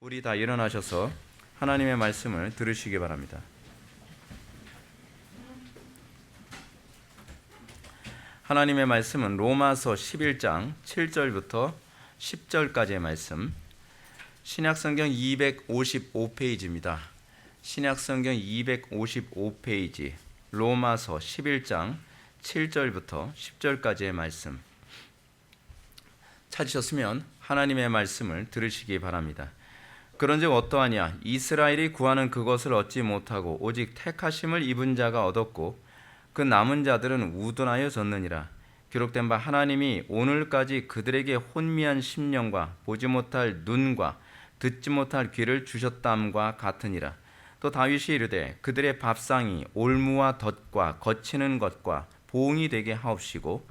우리 다 일어나셔서 하나님의 말씀을 들으시기 바랍니다. 하나님의 말씀은 로마서 11장 7절부터 10절까지의 말씀, 신약성경 255페이지입니다. 신약성경 255페이지, 로마서 11장 7절부터 10절까지의 말씀 찾으셨으면 하나님의 말씀을 들으시기 바랍니다. 그런즉 어떠하냐? 이스라엘이 구하는 그것을 얻지 못하고 오직 택하심을 입은 자가 얻었고 그 남은 자들은 우둔하여 졌느니라. 기록된 바 하나님이 오늘까지 그들에게 혼미한 심령과 보지 못할 눈과 듣지 못할 귀를 주셨담과 같으니라. 또 다윗이 이르되 그들의 밥상이 올무와 덫과 거치는 것과 보응이 되게 하옵시고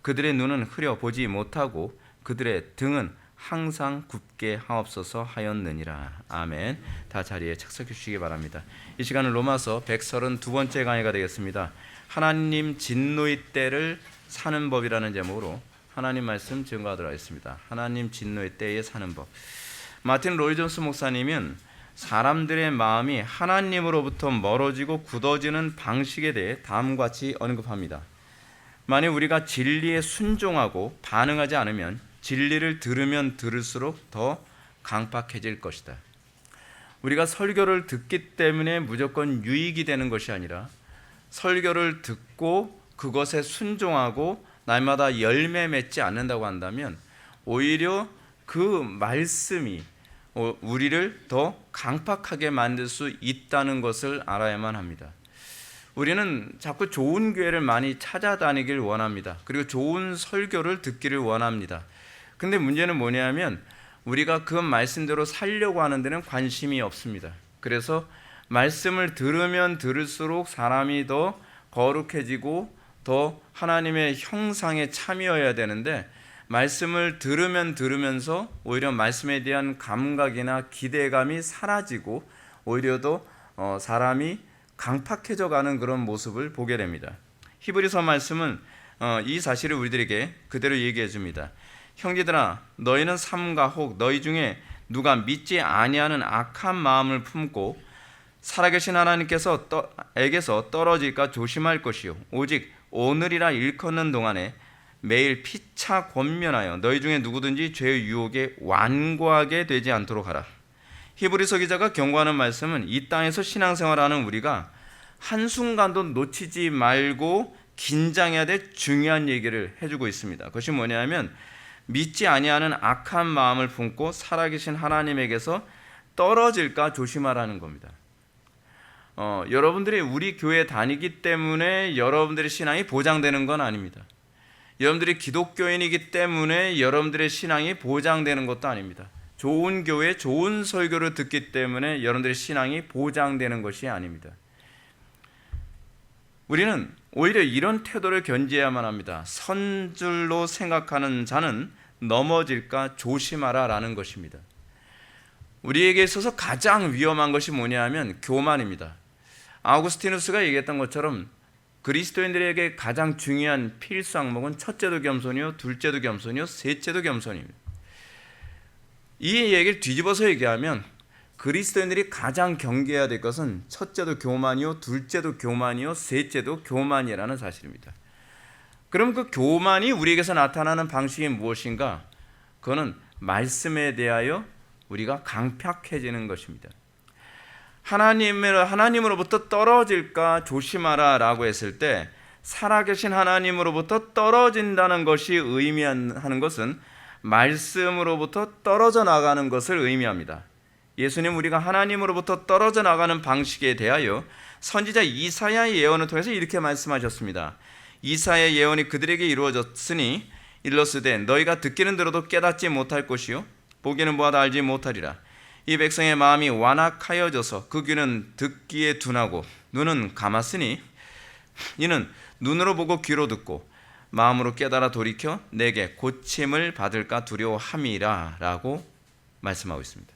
그들의 눈은 흐려 보지 못하고 그들의 등은 항상 굽게 하옵소서 하였느니라. 아멘. 다 자리에 착석해 주시기 바랍니다. 이 시간은 로마서 132번째 강의가 되겠습니다. 하나님 진노의 때를 사는 법이라는 제목으로 하나님 말씀 증거하도록 하겠습니다. 하나님 진노의 때에 사는 법. 마틴 로이 존스 목사님은 사람들의 마음이 하나님으로부터 멀어지고 굳어지는 방식에 대해 다음과 같이 언급합니다. 만약 우리가 진리에 순종하고 반응하지 않으면 진리를 들으면 들을수록 더 강팍해질 것이다. 우리가 설교를 듣기 때문에 무조건 유익이 되는 것이 아니라 설교를 듣고 그것에 순종하고 날마다 열매 맺지 않는다고 한다면 오히려 그 말씀이 우리를 더 강팍하게 만들 수 있다는 것을 알아야만 합니다. 우리는 자꾸 좋은 교회를 많이 찾아다니길 원합니다. 그리고 좋은 설교를 듣기를 원합니다. 근데 문제는 뭐냐면 우리가 그 말씀대로 살려고 하는 데는 관심이 없습니다. 그래서 말씀을 들으면 들을수록 사람이 더 거룩해지고 더 하나님의 형상에 참여해야 되는데 말씀을 들으면 들으면서 오히려 말씀에 대한 감각이나 기대감이 사라지고 오히려 더 사람이 강팍해져 가는 그런 모습을 보게 됩니다. 히브리서 말씀은 이 사실을 우리들에게 그대로 얘기해 줍니다. 형제들아 너희는 삼가 혹 너희 중에 누가 믿지 아니하는 악한 마음을 품고 살아계신 하나님께서 에게서 떨어질까 조심할 것이요 오직 오늘이라 일컫는 동안에 매일 피차 권면하여 너희 중에 누구든지 죄의 유혹에 완고하게 되지 않도록 하라. 히브리서 기자가 경고하는 말씀은 이 땅에서 신앙생활하는 우리가 한순간도 놓치지 말고 긴장해야 될 중요한 얘기를 해주고 있습니다. 그것이 뭐냐면 믿지 아니하는 악한 마음을 품고 살아계신 하나님에게서 떨어질까 조심하라는 겁니다. 여러분들이 우리 교회 다니기 때문에 여러분들의 신앙이 보장되는 건 아닙니다. 여러분들이 기독교인이기 때문에 여러분들의 신앙이 보장되는 것도 아닙니다. 좋은 교회, 좋은 설교를 듣기 때문에 여러분들의 신앙이 보장되는 것이 아닙니다. 우리는 오히려 이런 태도를 견지해야만 합니다. 선줄로 생각하는 자는 넘어질까 조심하라 라는 것입니다. 우리에게 있어서 가장 위험한 것이 뭐냐 하면 교만입니다. 아우구스티누스가 얘기했던 것처럼 그리스도인들에게 가장 중요한 필수 항목은 첫째도 겸손이요, 둘째도 겸손이요, 셋째도 겸손입니다. 이 얘기를 뒤집어서 얘기하면 그리스도인들이 가장 경계해야 될 것은 첫째도 교만이요, 둘째도 교만이요, 셋째도 교만이라는 사실입니다. 그럼 그 교만이 우리에게서 나타나는 방식이 무엇인가? 그거는 말씀에 대하여 우리가 강팍해지는 것입니다. 하나님으로부터 떨어질까 조심하라 라고 했을 때 살아계신 하나님으로부터 떨어진다는 것이 의미하는 것은 말씀으로부터 떨어져 나가는 것을 의미합니다. 예수님 우리가 하나님으로부터 떨어져 나가는 방식에 대하여 선지자 이사야의 예언을 통해서 이렇게 말씀하셨습니다. 이사야의 예언이 그들에게 이루어졌으니 일러스되 너희가 듣기는 들어도 깨닫지 못할 것이요 보기는 보아도 알지 못하리라. 이 백성의 마음이 완악하여져서 그 귀는 듣기에 둔하고 눈은 감았으니 이는 눈으로 보고 귀로 듣고 마음으로 깨달아 돌이켜 내게 고침을 받을까 두려워함이라 라고 말씀하고 있습니다.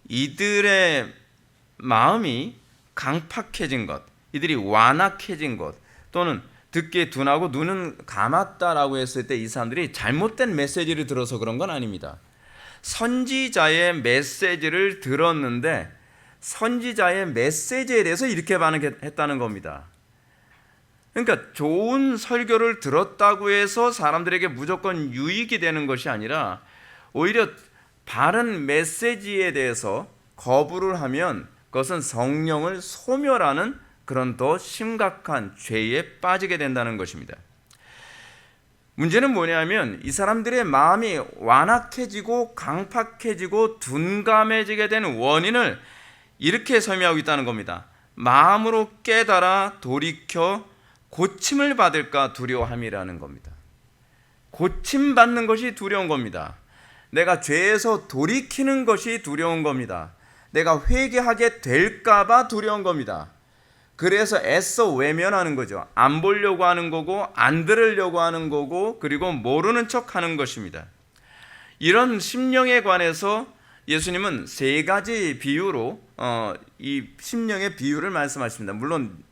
이들의 마음이 강팍해진 것, 이들이 완악해진 것 또는 듣기에 둔하고 눈은 감았다라고 했을 때 이 사람들이 잘못된 메시지를 들어서 그런 건 아닙니다. 선지자의 메시지를 들었는데 선지자의 메시지에 대해서 이렇게 반응했다는 겁니다. 그러니까 좋은 설교를 들었다고 해서 사람들에게 무조건 유익이 되는 것이 아니라 오히려 바른 메시지에 대해서 거부를 하면 그것은 성령을 소멸하는 그런 더 심각한 죄에 빠지게 된다는 것입니다. 문제는 뭐냐면 이 사람들의 마음이 완악해지고 강팍해지고 둔감해지게 되는 원인을 이렇게 설명하고 있다는 겁니다. 마음으로 깨달아 돌이켜 고침을 받을까 두려워함이라는 겁니다. 고침받는 것이 두려운 겁니다. 내가 죄에서 돌이키는 것이 두려운 겁니다. 내가 회개하게 될까 봐 두려운 겁니다. 그래서 애써 외면하는 거죠. 안 보려고 하는 거고 안 들으려고 하는 거고 그리고 모르는 척 하는 것입니다. 이런 심령에 관해서 예수님은 세 가지 비유로 이 심령의 비유를 말씀하십니다. 물론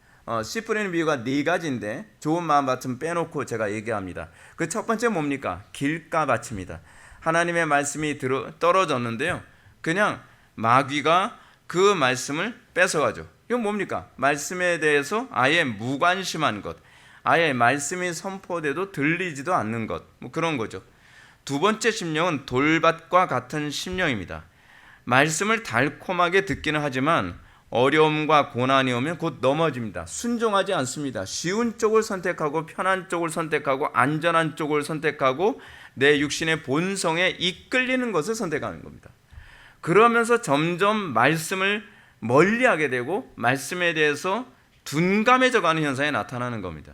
씨 뿌리는 비유가 네 가지인데 좋은 마음밭은 빼놓고 제가 얘기합니다. 그 첫 번째 뭡니까? 길가밭입니다. 하나님의 말씀이 떨어졌는데요. 그냥 마귀가 그 말씀을 뺏어가죠. 이건 뭡니까? 말씀에 대해서 아예 무관심한 것, 아예 말씀이 선포돼도 들리지도 않는 것, 뭐 그런 거죠. 두 번째 심령은 돌밭과 같은 심령입니다. 말씀을 달콤하게 듣기는 하지만 어려움과 고난이 오면 곧 넘어집니다. 순종하지 않습니다. 쉬운 쪽을 선택하고 편한 쪽을 선택하고 안전한 쪽을 선택하고 내 육신의 본성에 이끌리는 것을 선택하는 겁니다. 그러면서 점점 말씀을 멀리하게 되고 말씀에 대해서 둔감해져 가는 현상이 나타나는 겁니다.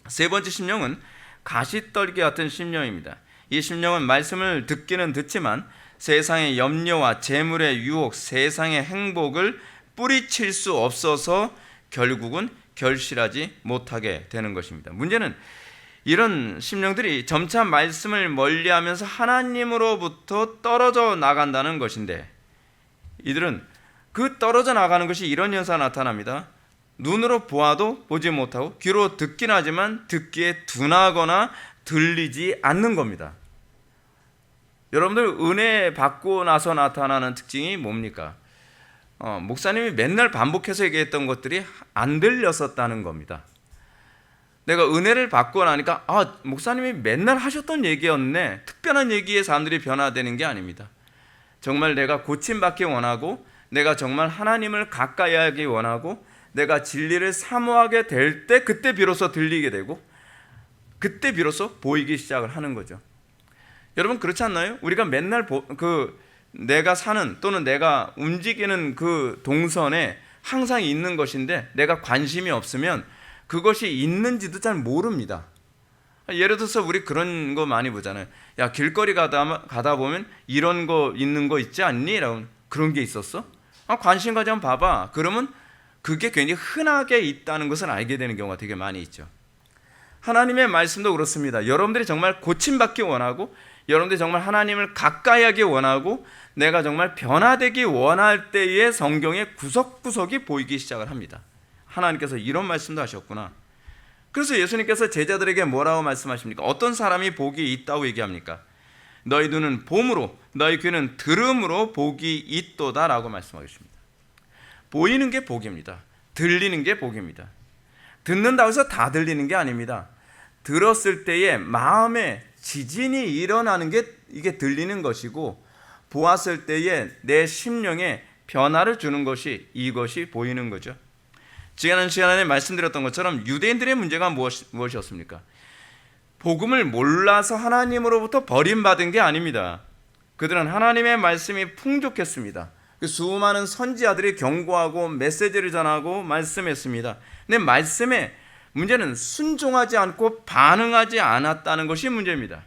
세 번째 심령은 가시떨기 같은 심령입니다. 이 심령은 말씀을 듣기는 듣지만 세상의 염려와 재물의 유혹, 세상의 행복을 뿌리칠 수 없어서 결국은 결실하지 못하게 되는 것입니다. 문제는 이런 심령들이 점차 말씀을 멀리하면서 하나님으로부터 떨어져 나간다는 것인데 이들은 그 떨어져 나가는 것이 이런 현상이 나타납니다. 눈으로 보아도 보지 못하고 귀로 듣긴 하지만 듣기에 둔하거나 들리지 않는 겁니다. 여러분들 은혜 받고 나서 나타나는 특징이 뭡니까? 목사님이 맨날 반복해서 얘기했던 것들이 안 들렸었다는 겁니다. 내가 은혜를 받고 나니까 목사님이 맨날 하셨던 얘기였네. 특별한 얘기에 사람들이 변화되는 게 아닙니다. 정말 내가 고침받기 원하고 내가 정말 하나님을 가까이 하기 원하고 내가 진리를 사모하게 될 때 그때 비로소 들리게 되고 그때 비로소 보이기 시작을 하는 거죠. 여러분 그렇지 않나요? 우리가 맨날 내가 사는 또는 내가 움직이는 그 동선에 항상 있는 것인데 내가 관심이 없으면 그것이 있는지도 잘 모릅니다. 예를 들어서 우리 그런 거 많이 보잖아요. 야, 길거리 가다 보면 이런 거 있는 거 있지 않니? 라고 그런 게 있었어? 관심 가지면 봐봐. 그러면 그게 굉장히 흔하게 있다는 것을 알게 되는 경우가 되게 많이 있죠. 하나님의 말씀도 그렇습니다. 여러분들이 정말 고침받기 원하고 여러분들이 정말 하나님을 가까이 하기 원하고 내가 정말 변화되기 원할 때에 성경의 구석구석이 보이기 시작을 합니다. 하나님께서 이런 말씀도 하셨구나. 그래서 예수님께서 제자들에게 뭐라고 말씀하십니까? 어떤 사람이 복이 있다고 얘기합니까? 너희 눈은 봄으로 너희 귀는 들음으로 복이 있도다 라고 말씀하십니다. 보이는 게 복입니다. 들리는 게 복입니다. 듣는다고 해서 다 들리는 게 아닙니다. 들었을 때에 마음에 지진이 일어나는 게 이게 들리는 것이고 보았을 때에 내 심령에 변화를 주는 것이 이것이 보이는 거죠. 지난 시간에 말씀드렸던 것처럼 유대인들의 문제가 무엇이었습니까? 복음을 몰라서 하나님으로부터 버림받은 게 아닙니다. 그들은 하나님의 말씀이 풍족했습니다. 수많은 선지자들이 경고하고 메시지를 전하고 말씀했습니다. 근데 말씀에 문제는 순종하지 않고 반응하지 않았다는 것이 문제입니다.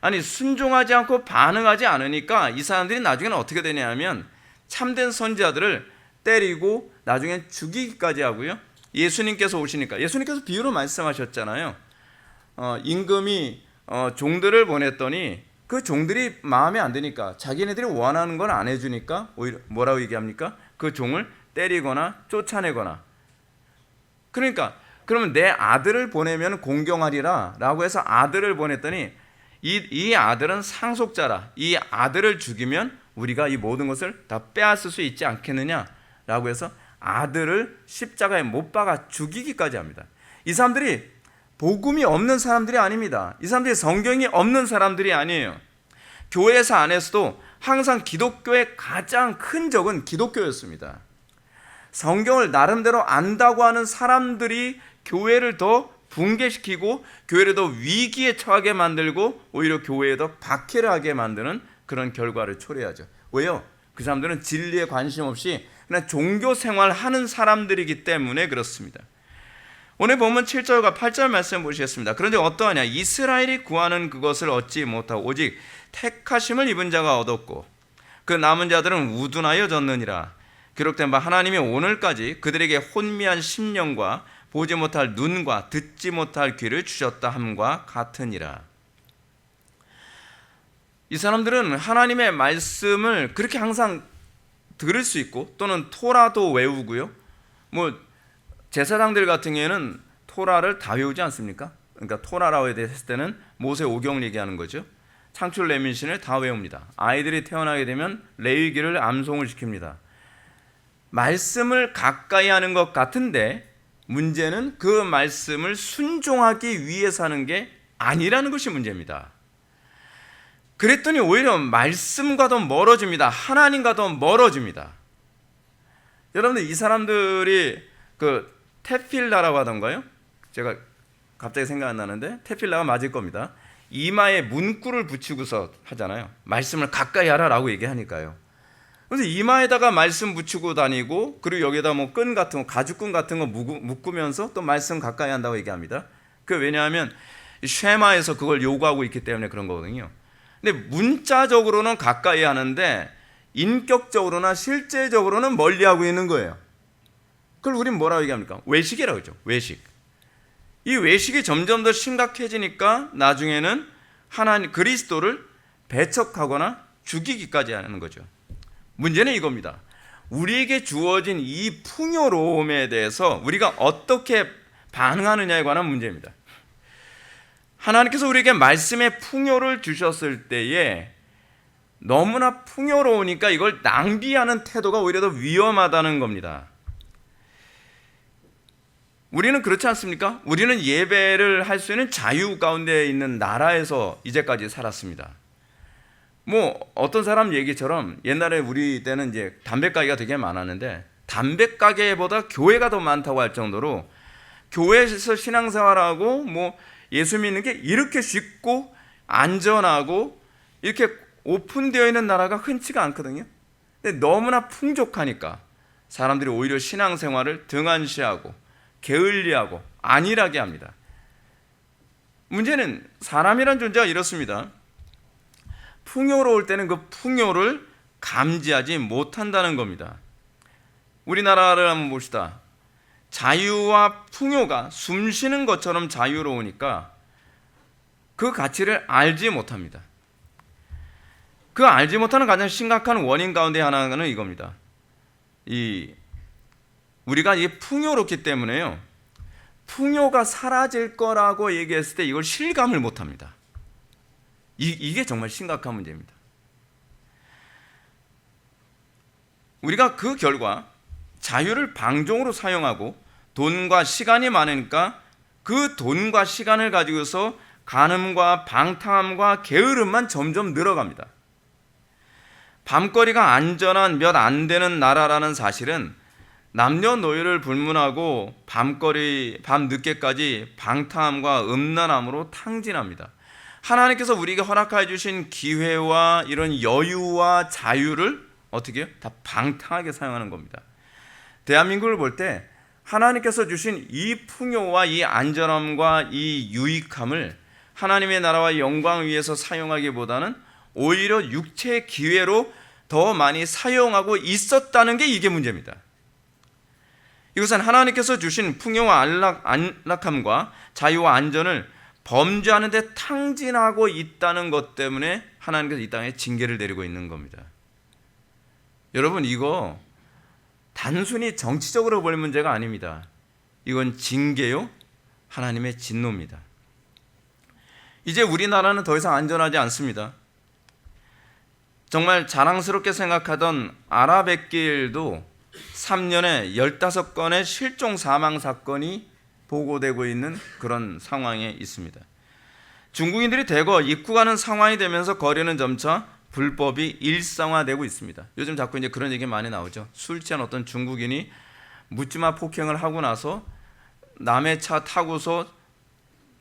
아니 순종하지 않고 반응하지 않으니까 이 사람들이 나중에는 어떻게 되냐면 참된 선지자들을 때리고 나중엔 죽이기까지 하고요. 예수님께서 오시니까 예수님께서 비유로 말씀하셨잖아요. 임금이 종들을 보냈더니 그 종들이 마음에 안 드니까 자기네들이 원하는 걸 안 해주니까 오히려 뭐라고 얘기합니까? 그 종을 때리거나 쫓아내거나. 그러니까 그러면 내 아들을 보내면 공경하리라 라고 해서 아들을 보냈더니 이 아들은 상속자라. 이 아들을 죽이면 우리가 이 모든 것을 다 빼앗을 수 있지 않겠느냐라고 해서 아들을 십자가에 못 박아 죽이기까지 합니다. 이 사람들이 복음이 없는 사람들이 아닙니다. 이 사람들이 성경이 없는 사람들이 아니에요. 교회사 안에서도 항상 기독교의 가장 큰 적은 기독교였습니다. 성경을 나름대로 안다고 하는 사람들이 교회를 더 붕괴시키고 교회를 더 위기에 처하게 만들고 오히려 교회에 더 박해를 하게 만드는 그런 결과를 초래하죠. 왜요? 그 사람들은 진리에 관심 없이 그냥 종교 생활하는 사람들이기 때문에 그렇습니다. 오늘 보면 7절과 8절 말씀 보시겠습니다. 그런데 어떠하냐? 이스라엘이 구하는 그것을 얻지 못하고 오직 택하심을 입은 자가 얻었고 그 남은 자들은 우둔하여 졌느니라. 기록된 바 하나님이 오늘까지 그들에게 혼미한 심령과 보지 못할 눈과 듣지 못할 귀를 주셨다 함과 같으니라. 이 사람들은 하나님의 말씀을 그렇게 항상 들을 수 있고 또는 토라도 외우고요. 뭐 제사장들 같은 경우에는 토라를 다 외우지 않습니까? 그러니까 토라라고 했을 때는 모세 오경을 얘기하는 거죠. 창출 레민신을 다 외웁니다. 아이들이 태어나게 되면 레위기를 암송을 시킵니다. 말씀을 가까이 하는 것 같은데 문제는 그 말씀을 순종하기 위해서 하는 게 아니라는 것이 문제입니다. 그랬더니 오히려 말씀과 더 멀어집니다. 하나님과 더 멀어집니다. 여러분들 이 사람들이 그 테필라라고 하던가요? 제가 갑자기 생각 안 나는데 테필라가 맞을 겁니다. 이마에 문구를 붙이고서 하잖아요. 말씀을 가까이 하라라고 얘기하니까요. 그래서 이마에다가 말씀 붙이고 다니고 그리고 여기에다 뭐 끈 같은 거 가죽끈 같은 거 묶으면서 또 말씀 가까이 한다고 얘기합니다. 그 왜냐하면 쉐마에서 그걸 요구하고 있기 때문에 그런 거거든요. 근데 문자적으로는 가까이 하는데 인격적으로나 실제적으로는 멀리하고 있는 거예요. 그걸 우리는 뭐라고 얘기합니까? 외식이라고 하죠. 외식. 이 외식이 점점 더 심각해지니까 나중에는 하나님 그리스도를 배척하거나 죽이기까지 하는 거죠. 문제는 이겁니다. 우리에게 주어진 이 풍요로움에 대해서 우리가 어떻게 반응하느냐에 관한 문제입니다. 하나님께서 우리에게 말씀의 풍요를 주셨을 때에 너무나 풍요로우니까 이걸 낭비하는 태도가 오히려 더 위험하다는 겁니다. 우리는 그렇지 않습니까? 우리는 예배를 할 수 있는 자유 가운데 있는 나라에서 이제까지 살았습니다. 뭐 어떤 사람 얘기처럼 옛날에 우리 때는 이제 담배 가게가 되게 많았는데 담배 가게보다 교회가 더 많다고 할 정도로 교회에서 신앙생활하고 뭐 예수 믿는 게 이렇게 쉽고 안전하고 이렇게 오픈되어 있는 나라가 흔치가 않거든요. 근데 너무나 풍족하니까 사람들이 오히려 신앙생활을 등한시하고 게을리하고 안일하게 합니다. 문제는 사람이란 존재가 이렇습니다. 풍요로울 때는 그 풍요를 감지하지 못한다는 겁니다. 우리나라를 한번 봅시다. 자유와 풍요가 숨쉬는 것처럼 자유로우니까 그 가치를 알지 못합니다. 그 알지 못하는 가장 심각한 원인 가운데 하나는 이겁니다. 우리가 이게 풍요롭기 때문에요. 풍요가 사라질 거라고 얘기했을 때 이걸 실감을 못합니다. 이게 정말 심각한 문제입니다. 우리가 그 결과 자유를 방종으로 사용하고 돈과 시간이 많으니까 그 돈과 시간을 가지고서 간음과 방탕함과 게으름만 점점 늘어갑니다. 밤거리가 안전한 몇 안 되는 나라라는 사실은 남녀노소를 불문하고 밤 늦게까지 방탕함과 음란함으로 탕진합니다. 하나님께서 우리에게 허락해 주신 기회와 이런 여유와 자유를 어떻게 해요? 다 방탕하게 사용하는 겁니다. 대한민국을 볼 때 하나님께서 주신 이 풍요와 이 안전함과 이 유익함을 하나님의 나라와 영광을 위해서 사용하기보다는 오히려 육체의 기회로 더 많이 사용하고 있었다는 게 이게 문제입니다. 이것은 하나님께서 주신 풍요와 안락함과 자유와 안전을 범죄하는 데 탕진하고 있다는 것 때문에 하나님께서 이 땅에 징계를 내리고 있는 겁니다. 여러분, 이거 단순히 정치적으로 볼 문제가 아닙니다. 이건 징계요, 하나님의 진노입니다. 이제 우리나라는 더 이상 안전하지 않습니다. 정말 자랑스럽게 생각하던 아라뱃길도 3년에 15건의 실종 사망 사건이 보고되고 있는 그런 상황에 있습니다. 중국인들이 대거 입국하는 상황이 되면서 거리는 점차 불법이 일상화되고 있습니다. 요즘 자꾸 이제 그런 얘기 많이 나오죠. 술 취한 어떤 중국인이 묻지마 폭행을 하고 나서 남의 차 타고서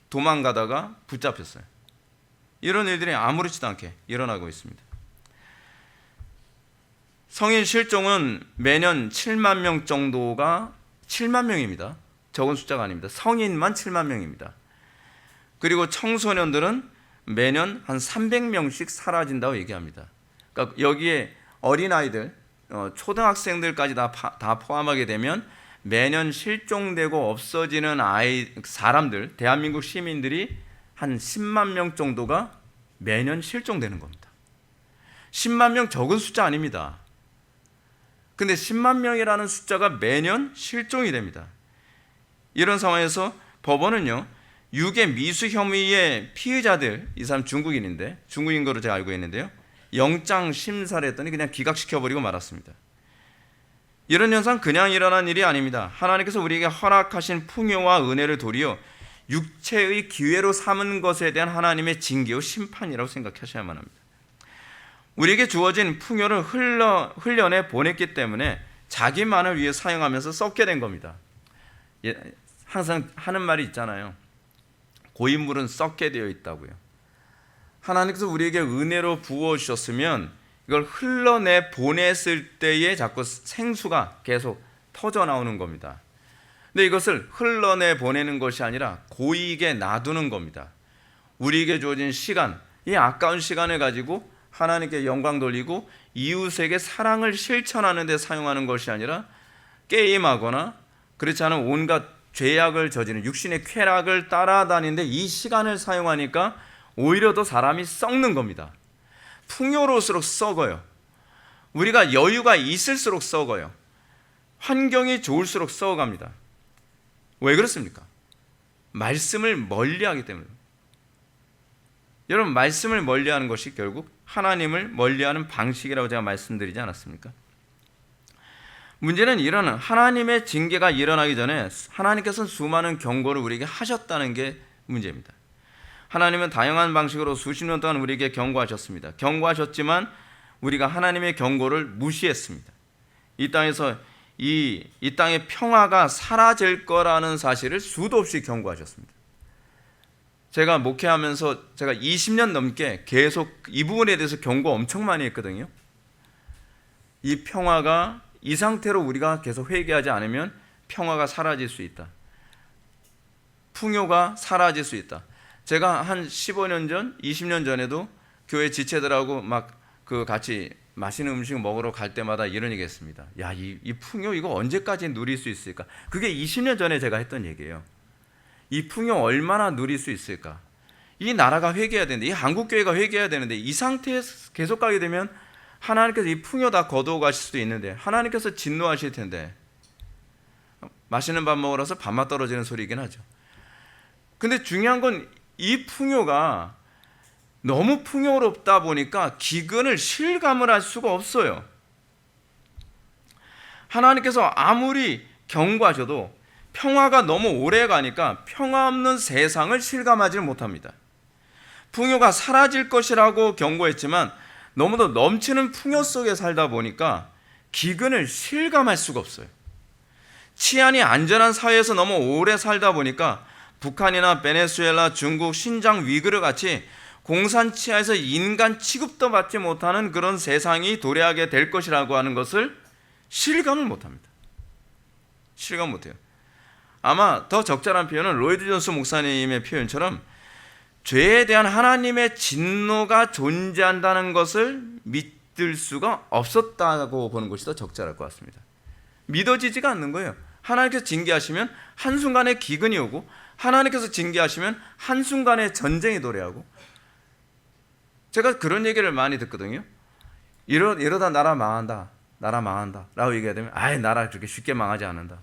도망가다가 붙잡혔어요. 이런 일들이 아무렇지도 않게 일어나고 있습니다. 성인 실종은 매년 7만 명 정도가 7만 명입니다. 적은 숫자가 아닙니다. 성인만 7만 명입니다. 그리고 청소년들은 매년 한 300명씩 사라진다고 얘기합니다. 그러니까 여기에 어린아이들, 초등학생들까지 다 포함하게 되면 매년 실종되고 없어지는 사람들, 대한민국 시민들이 한 10만 명 정도가 매년 실종되는 겁니다. 10만 명 적은 숫자 아닙니다. 근데 10만 명이라는 숫자가 매년 실종이 됩니다. 이런 상황에서 법원은요, 유괴 미수 혐의의 피의자들, 이 사람 중국인인데, 중국인 거로 제가 알고 있는데요, 영장 심사를 했더니 그냥 기각시켜버리고 말았습니다. 이런 현상 그냥 일어난 일이 아닙니다. 하나님께서 우리에게 허락하신 풍요와 은혜를 도리어 육체의 기회로 삼은 것에 대한 하나님의 징계와 심판이라고 생각하셔야만 합니다. 우리에게 주어진 풍요를 흘려내 보냈기 때문에 자기만을 위해 사용하면서 썩게 된 겁니다. 항상 하는 말이 있잖아요. 고인물은 썩게 되어 있다고요. 하나님께서 우리에게 은혜로 부어주셨으면 이걸 흘러내 보냈을 때에 자꾸 생수가 계속 터져 나오는 겁니다. 근데 이것을 흘러내 보내는 것이 아니라 고이게 놔두는 겁니다. 우리에게 주어진 시간, 이 아까운 시간을 가지고 하나님께 영광 돌리고 이웃에게 사랑을 실천하는 데 사용하는 것이 아니라 게임하거나 그렇지 않은 온갖 죄악을 저지르는 육신의 쾌락을 따라다니는데 이 시간을 사용하니까 오히려 더 사람이 썩는 겁니다. 풍요로울수록 썩어요. 우리가 여유가 있을수록 썩어요. 환경이 좋을수록 썩어갑니다. 왜 그렇습니까? 말씀을 멀리하기 때문에. 여러분, 말씀을 멀리하는 것이 결국 하나님을 멀리하는 방식이라고 제가 말씀드리지 않았습니까? 문제는 이런 하나님의 징계가 일어나기 전에 하나님께서는 수많은 경고를 우리에게 하셨다는 게 문제입니다. 하나님은 다양한 방식으로 수십 년 동안 우리에게 경고하셨습니다. 경고하셨지만 우리가 하나님의 경고를 무시했습니다. 이 땅에서 이 땅의 평화가 사라질 거라는 사실을 수도 없이 경고하셨습니다. 제가 목회하면서 제가 20년 넘게 계속 이 부분에 대해서 경고 엄청 많이 했거든요. 이 평화가 이 상태로 우리가 계속 회개하지 않으면 평화가 사라질 수 있다. 풍요가 사라질 수 있다. 제가 한 15년 전, 20년 전에도 교회 지체들하고 막 같이 맛있는 음식 먹으러 갈 때마다 이런 얘기 했습니다. 야, 이 풍요 이거 언제까지 누릴 수 있을까? 그게 20년 전에 제가 했던 얘기예요. 이 풍요 얼마나 누릴 수 있을까? 이 나라가 회개해야 되는데, 이 한국교회가 회개해야 되는데 이 상태에서 계속 가게 되면 하나님께서 이 풍요 다 거두어 가실 수도 있는데 하나님께서 진노하실 텐데 맛있는 밥 먹으러 와서 밥맛 떨어지는 소리이긴 하죠. 근데 중요한 건 이 풍요가 너무 풍요롭다 보니까 기근을 실감을 할 수가 없어요. 하나님께서 아무리 경고하셔도 평화가 너무 오래 가니까 평화 없는 세상을 실감하지 못합니다. 풍요가 사라질 것이라고 경고했지만 너무도 넘치는 풍요 속에 살다 보니까 기근을 실감할 수가 없어요. 치안이 안전한 사회에서 너무 오래 살다 보니까 북한이나 베네수엘라, 중국, 신장, 위구르 같이 공산 치하에서 인간 취급도 받지 못하는 그런 세상이 도래하게 될 것이라고 하는 것을 실감을 못합니다. 실감 못해요. 아마 더 적절한 표현은 로이드 존스 목사님의 표현처럼 죄에 대한 하나님의 진노가 존재한다는 것을 믿을 수가 없었다고 보는 것이 더 적절할 것 같습니다. 믿어지지가 않는 거예요. 하나님께서 징계하시면 한순간에 기근이 오고 하나님께서 징계하시면 한순간에 전쟁이 도래하고 제가 그런 얘기를 많이 듣거든요. 이러다 나라 망한다 라고 얘기하면 나라 그렇게 쉽게 망하지 않는다.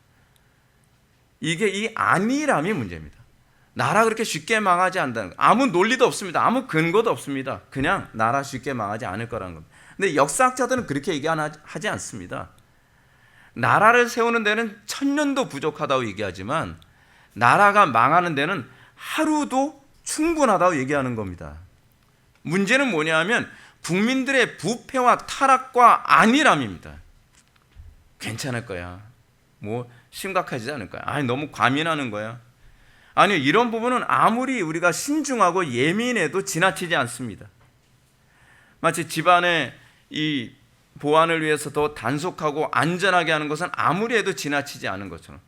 이게 이 안일함이 문제입니다. 나라 그렇게 쉽게 망하지 않는다는 거예요. 아무 논리도 없습니다. 아무 근거도 없습니다. 그냥 나라 쉽게 망하지 않을 거라는 겁니다. 근데 역사학자들은 그렇게 얘기하지 않습니다. 나라를 세우는 데는 1000년도 부족하다고 얘기하지만 나라가 망하는 데는 하루도 충분하다고 얘기하는 겁니다. 문제는 뭐냐 하면 국민들의 부패와 타락과 안일함입니다. 괜찮을 거야. 뭐 심각하지 않을 거야. 아니 너무 과민하는 거야. 아니요, 이런 부분은 아무리 우리가 신중하고 예민해도 지나치지 않습니다. 마치 집안의 이 보안을 위해서 더 단속하고 안전하게 하는 것은 아무리 해도 지나치지 않은 것처럼.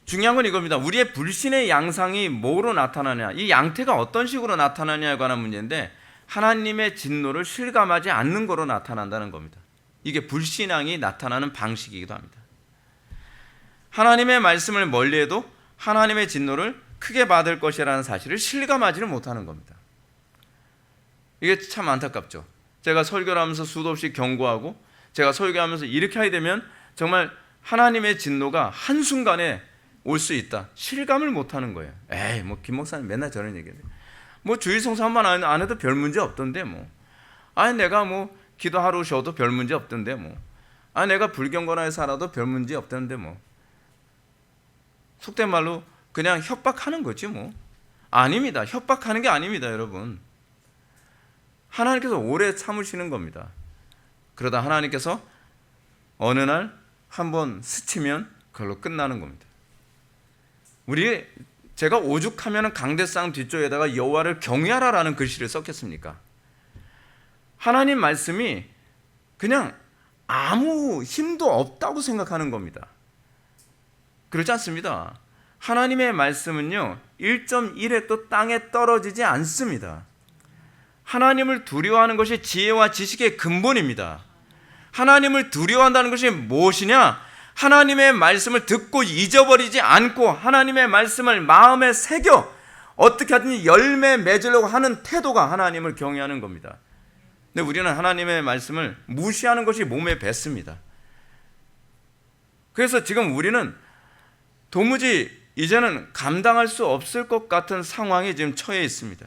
중요한 건 이겁니다. 우리의 불신의 양상이 뭐로 나타나냐, 이 양태가 어떤 식으로 나타나냐에 관한 문제인데 하나님의 진노를 실감하지 않는 거로 나타난다는 겁니다. 이게 불신앙이 나타나는 방식이기도 합니다. 하나님의 말씀을 멀리해도 하나님의 진노를 크게 받을 것이라는 사실을 실감하지는 못하는 겁니다. 이게 참 안타깝죠. 제가 설교를 하면서 수도 없이 경고하고 제가 설교하면서 이렇게 하게 되면 정말 하나님의 진노가 한순간에 올 수 있다. 실감을 못하는 거예요. 에이, 뭐 김 목사님 맨날 저런 얘기해. 뭐 주일 성사만 안 해도 별 문제 없던데 뭐. 아니 내가 뭐 기도하러 쉬어도 별 문제 없던데 뭐. 아니 내가 불경건하게 살아도 별 문제 없던데 뭐. 속된 말로 그냥 협박하는 거지 뭐. 아닙니다. 협박하는 게 아닙니다, 여러분. 하나님께서 오래 참으시는 겁니다. 그러다 하나님께서 어느 날 한번 스치면 그걸로 끝나는 겁니다. 제가 오죽하면 강대상 뒤쪽에다가 여호와를 경외하라라는 글씨를 썼겠습니까? 하나님 말씀이 그냥 아무 힘도 없다고 생각하는 겁니다. 그렇지 않습니다. 하나님의 말씀은요 1.1획도 땅에 떨어지지 않습니다. 하나님을 두려워하는 것이 지혜와 지식의 근본입니다. 하나님을 두려워한다는 것이 무엇이냐? 하나님의 말씀을 듣고 잊어버리지 않고 하나님의 말씀을 마음에 새겨 어떻게 하든지 열매 맺으려고 하는 태도가 하나님을 경외하는 겁니다. 근데 우리는 하나님의 말씀을 무시하는 것이 몸에 뱄습니다. 그래서 지금 우리는 도무지 이제는 감당할 수 없을 것 같은 상황에 지금 처해 있습니다.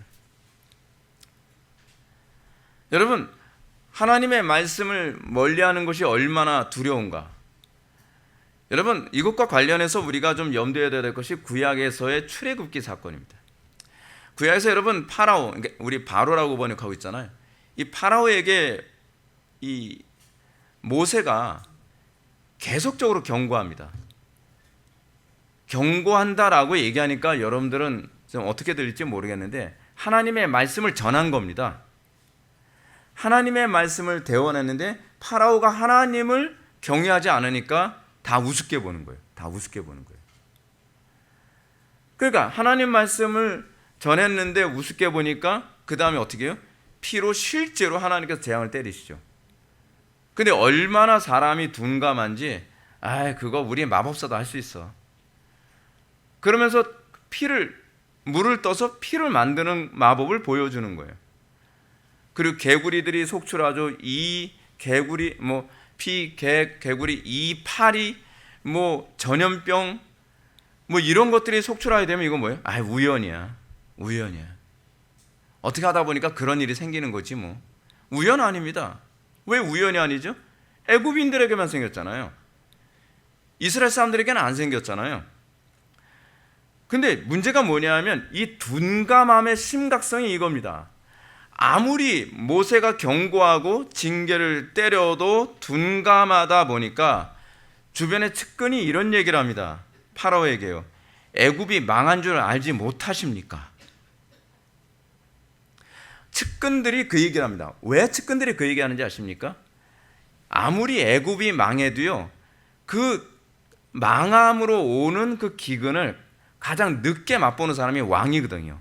여러분, 하나님의 말씀을 멀리하는 것이 얼마나 두려운가? 여러분, 이것과 관련해서 우리가 좀 염두에 둬야 될 것이 구약에서의 출애굽기 사건입니다. 구약에서 여러분 파라오, 우리 바로라고 번역하고 있잖아요. 이 파라오에게 이 모세가 계속적으로 경고합니다. 경고한다라고 얘기하니까 여러분들은 좀 어떻게 들릴지 모르겠는데 하나님의 말씀을 전한 겁니다. 하나님의 말씀을 대원했는데 파라오가 하나님을 경외하지 않으니까 다 우습게 보는 거예요. 다 우습게 보는 거예요. 그러니까 하나님 말씀을 전했는데 우습게 보니까 그 다음에 어떻게 해요? 피로 실제로 하나님께서 재앙을 때리시죠. 근데 얼마나 사람이 둔감한지 그거 우리 마법사도 할 수 있어. 그러면서 물을 떠서 피를 만드는 마법을 보여주는 거예요. 그리고 개구리들이 속출하죠. 이 개구리 개구리, 이 파리, 전염병, 이런 것들이 속출하게 되면 이건 뭐예요? 우연이야. 어떻게 하다 보니까 그런 일이 생기는 거지 뭐. 우연 아닙니다. 왜 우연이 아니죠? 애굽인들에게만 생겼잖아요. 이스라엘 사람들에게는 안 생겼잖아요. 근데 문제가 뭐냐 하면 이 둔감함의 심각성이 이겁니다. 아무리 모세가 경고하고 징계를 때려도 둔감하다 보니까 주변의 측근이 이런 얘기를 합니다. 파라오에게요. 애굽이 망한 줄 알지 못하십니까? 측근들이 그 얘기를 합니다. 왜 측근들이 그 얘기하는지 아십니까? 아무리 애굽이 망해도요, 그 망함으로 오는 그 기근을 가장 늦게 맛보는 사람이 왕이거든요.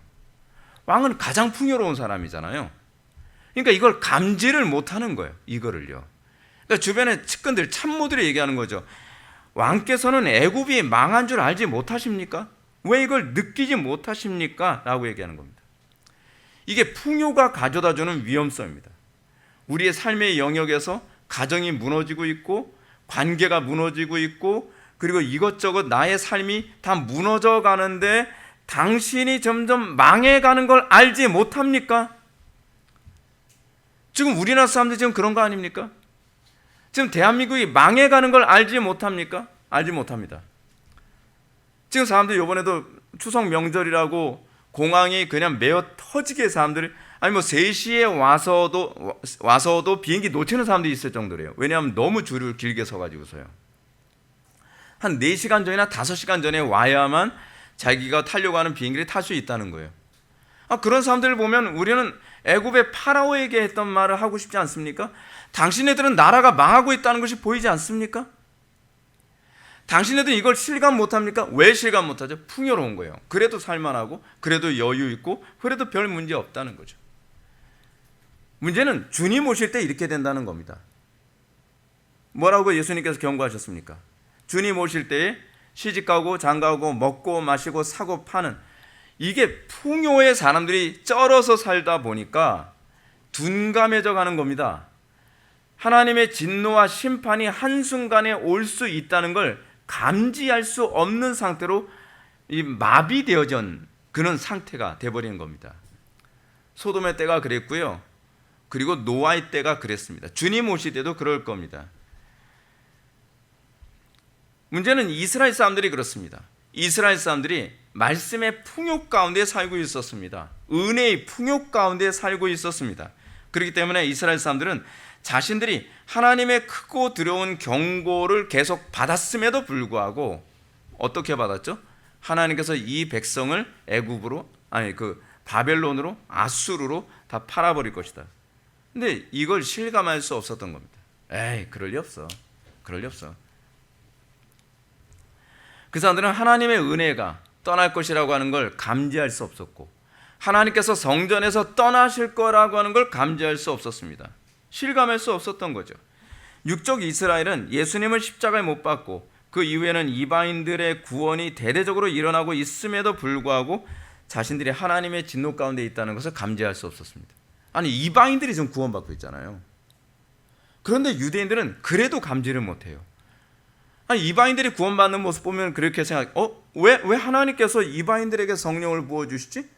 왕은 가장 풍요로운 사람이잖아요. 그러니까 이걸 감지를 못하는 거예요. 이거를요. 그러니까 주변의 측근들, 참모들이 얘기하는 거죠. 왕께서는 애굽이 망한 줄 알지 못하십니까? 왜 이걸 느끼지 못하십니까? 라고 얘기하는 겁니다. 이게 풍요가 가져다주는 위험성입니다. 우리의 삶의 영역에서 가정이 무너지고 있고 관계가 무너지고 있고 그리고 이것저것 나의 삶이 다 무너져 가는데 당신이 점점 망해가는 걸 알지 못합니까? 지금 우리나라 사람들이 지금 그런 거 아닙니까? 지금 대한민국이 망해가는 걸 알지 못합니까? 알지 못합니다. 지금 사람들이 이번에도 추석 명절이라고 공항이 그냥 메어 터지게 사람들이, 아니 뭐 3시에 와서도 비행기 놓치는 사람들이 있을 정도래요. 왜냐하면 너무 줄을 길게 서가지고서요. 한 4시간 전이나 5시간 전에 와야만 자기가 타려고 하는 비행기를 탈 수 있다는 거예요. 그런 사람들을 보면 우리는 애굽의 파라오에게 했던 말을 하고 싶지 않습니까? 당신네들은 나라가 망하고 있다는 것이 보이지 않습니까? 당신네들은 이걸 실감 못합니까? 왜 실감 못하죠? 풍요로운 거예요. 그래도 살만하고 그래도 여유 있고 그래도 별 문제 없다는 거죠. 문제는 주님 오실 때 이렇게 된다는 겁니다. 뭐라고 예수님께서 경고하셨습니까? 주님 오실 때에 시집가고 장가고 먹고 마시고 사고 파는, 이게 풍요의 사람들이 쩔어서 살다 보니까 둔감해져 가는 겁니다. 하나님의 진노와 심판이 한순간에 올 수 있다는 걸 감지할 수 없는 상태로 이 마비되어진 그런 상태가 돼버리는 겁니다. 소돔의 때가 그랬고요. 그리고 노아의 때가 그랬습니다. 주님 오실 때도 그럴 겁니다. 문제는 이스라엘 사람들이 그렇습니다. 이스라엘 사람들이 말씀의 풍요 가운데 살고 있었습니다. 은혜의 풍요 가운데 살고 있었습니다. 그렇기 때문에 이스라엘 사람들은 자신들이 하나님의 크고 두려운 경고를 계속 받았음에도 불구하고 어떻게 받았죠? 하나님께서 이 백성을 애굽으로, 바벨론으로, 아수르로 다 팔아버릴 것이다. 근데 이걸 실감할 수 없었던 겁니다. 에이, 그럴 리 없어. 그럴 리 없어. 그 사람들은 하나님의 은혜가 떠날 것이라고 하는 걸 감지할 수 없었고, 하나님께서 성전에서 떠나실 거라고 하는 걸 감지할 수 없었습니다. 실감할 수 없었던 거죠. 육적 이스라엘은 예수님을 십자가에 못 박고 그 이후에는 이방인들의 구원이 대대적으로 일어나고 있음에도 불구하고 자신들이 하나님의 진노 가운데 있다는 것을 감지할 수 없었습니다. 아니, 이방인들이 지금 구원받고 있잖아요. 그런데 유대인들은 그래도 감지를 못해요. 아니, 이방인들이 구원받는 모습 보면 그렇게 왜 하나님께서 이방인들에게 성령을 부어주시지?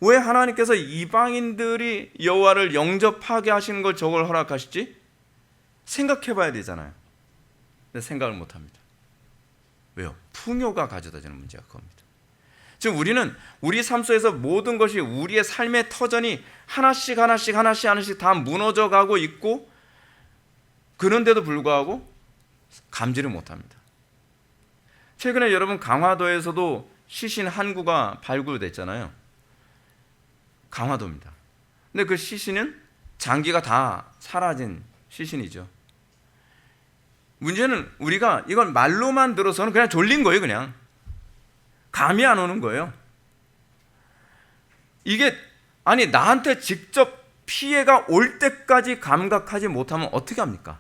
왜 하나님께서 이방인들이 여호와를 영접하게 하시는 걸 저걸 허락하시지? 생각해 봐야 되잖아요. 근데 생각을 못합니다. 왜요? 풍요가 가져다주는 문제가 그겁니다. 지금 우리는 우리 삶 속에서 모든 것이 우리의 삶의 터전이 하나씩 다 무너져 가고 있고, 그런데도 불구하고 감지를 못합니다. 최근에 여러분 강화도에서도 시신 한 구가 발굴됐잖아요. 강화도입니다. 근데 그 시신은 장기가 다 사라진 시신이죠. 문제는 우리가 이걸 말로만 들어서는 그냥 졸린 거예요. 그냥 감이 안 오는 거예요. 이게 나한테 직접 피해가 올 때까지 감각하지 못하면 어떻게 합니까?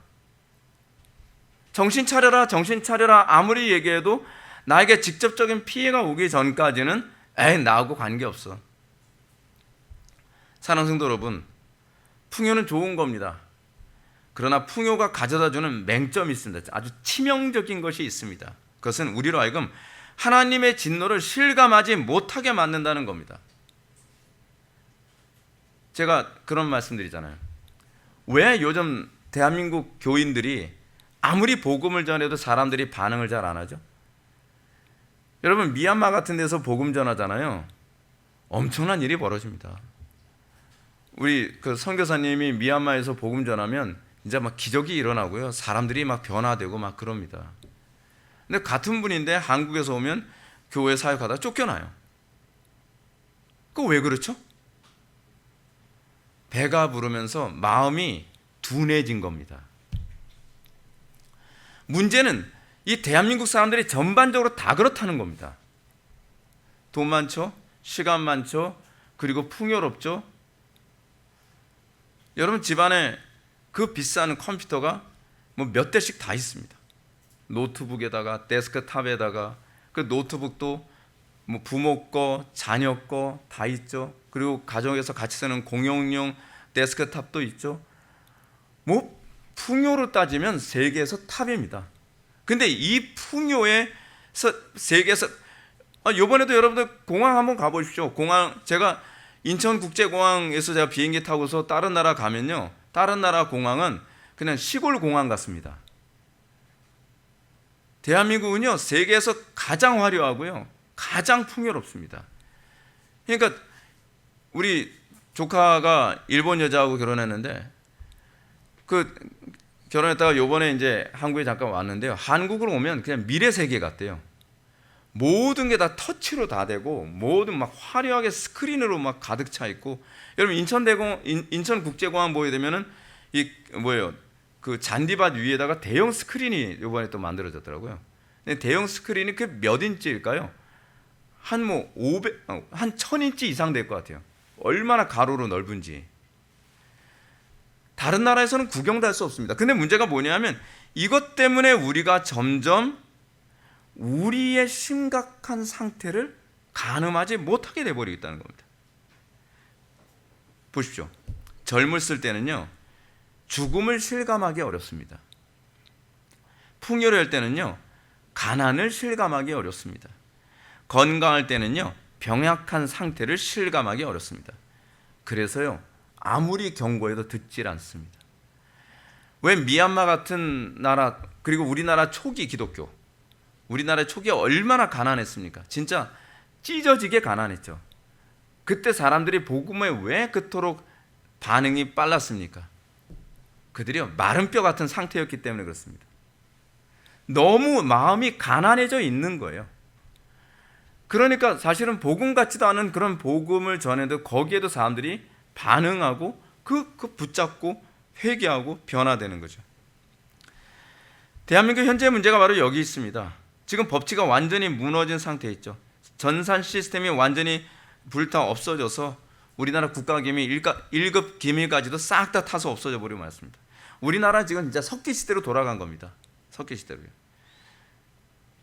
정신 차려라 아무리 얘기해도 나에게 직접적인 피해가 오기 전까지는 나하고 관계없어. 사랑하는 성도 여러분, 풍요는 좋은 겁니다. 그러나 풍요가 가져다주는 맹점이 있습니다. 아주 치명적인 것이 있습니다. 그것은 우리로 하여금 하나님의 진노를 실감하지 못하게 만든다는 겁니다. 제가 그런 말씀드리잖아요. 왜 요즘 대한민국 교인들이 아무리 복음을 전해도 사람들이 반응을 잘 안 하죠? 여러분, 미얀마 같은 데서 복음 전하잖아요. 엄청난 일이 벌어집니다. 우리 그 선교사님이 미얀마에서 복음 전하면 이제 막 기적이 일어나고요. 사람들이 막 변화되고 막 그럽니다. 근데 같은 분인데 한국에서 오면 교회 사역하다 쫓겨나요. 그거 왜 그렇죠? 배가 부르면서 마음이 둔해진 겁니다. 문제는 이 대한민국 사람들이 전반적으로 다 그렇다는 겁니다. 돈 많죠? 시간 많죠? 그리고 풍요롭죠? 여러분 집안에 그 비싼 컴퓨터가 뭐 몇 대씩 다 있습니다. 노트북에다가 데스크탑에다가 그 노트북도 뭐 부모 거, 자녀 거 다 있죠. 그리고 가정에서 같이 쓰는 공용용 데스크탑도 있죠. 뭐 풍요로 따지면 세계에서 탑입니다. 근데 이 풍요에서 세계에서 이번에도 여러분들 공항 한번 가보십시오. 공항, 제가 인천국제공항에서 제가 비행기 타고서 다른 나라 가면요, 다른 나라 공항은 그냥 시골 공항 같습니다. 대한민국은요, 세계에서 가장 화려하고요, 가장 풍요롭습니다. 그러니까 우리 조카가 일본 여자하고 결혼했는데, 그 결혼했다가 요번에 이제 한국에 잠깐 왔는데요, 한국으로 오면 그냥 미래 세계 같대요. 모든 게 다 터치로 다 되고, 모든 막 화려하게 스크린으로 막 가득 차 있고. 여러분 인천국제공항 보게 되면은 이 뭐예요, 그 잔디밭 위에다가 대형 스크린이 요번에 또 만들어졌더라고요. 근데 대형 스크린이 그 몇 인치일까요? 한 1000인치 이상 될 것 같아요. 얼마나 가로로 넓은지. 다른 나라에서는 구경도 할 수 없습니다. 근데 문제가 뭐냐면 이것 때문에 우리가 점점 우리의 심각한 상태를 가늠하지 못하게 돼버리겠다는 겁니다. 보십시오. 젊었을 때는요, 죽음을 실감하기 어렵습니다. 풍요로울 때는요, 가난을 실감하기 어렵습니다. 건강할 때는요, 병약한 상태를 실감하기 어렵습니다. 그래서요, 아무리 경고해도 듣질 않습니다. 왜 미얀마 같은 나라, 그리고 우리나라 초기 기독교, 우리나라 초기에 얼마나 가난했습니까? 진짜 찢어지게 가난했죠. 그때 사람들이 복음에 왜 그토록 반응이 빨랐습니까? 그들이요, 마른 뼈 같은 상태였기 때문에 그렇습니다. 너무 마음이 가난해져 있는 거예요. 그러니까 사실은 복음 같지도 않은 그런 복음을 전해도 거기에도 사람들이 반응하고 그 붙잡고 회개하고 변화되는 거죠. 대한민국 현재 문제가 바로 여기 있습니다. 지금 법치가 완전히 무너진 상태에 있죠. 전산 시스템이 완전히 불타 없어져서 우리나라 국가기밀 1급 기밀까지도 싹 다 타서 없어져 버리고 말았습니다. 우리나라 지금 진짜 석기 시대로 돌아간 겁니다. 석기 시대로요.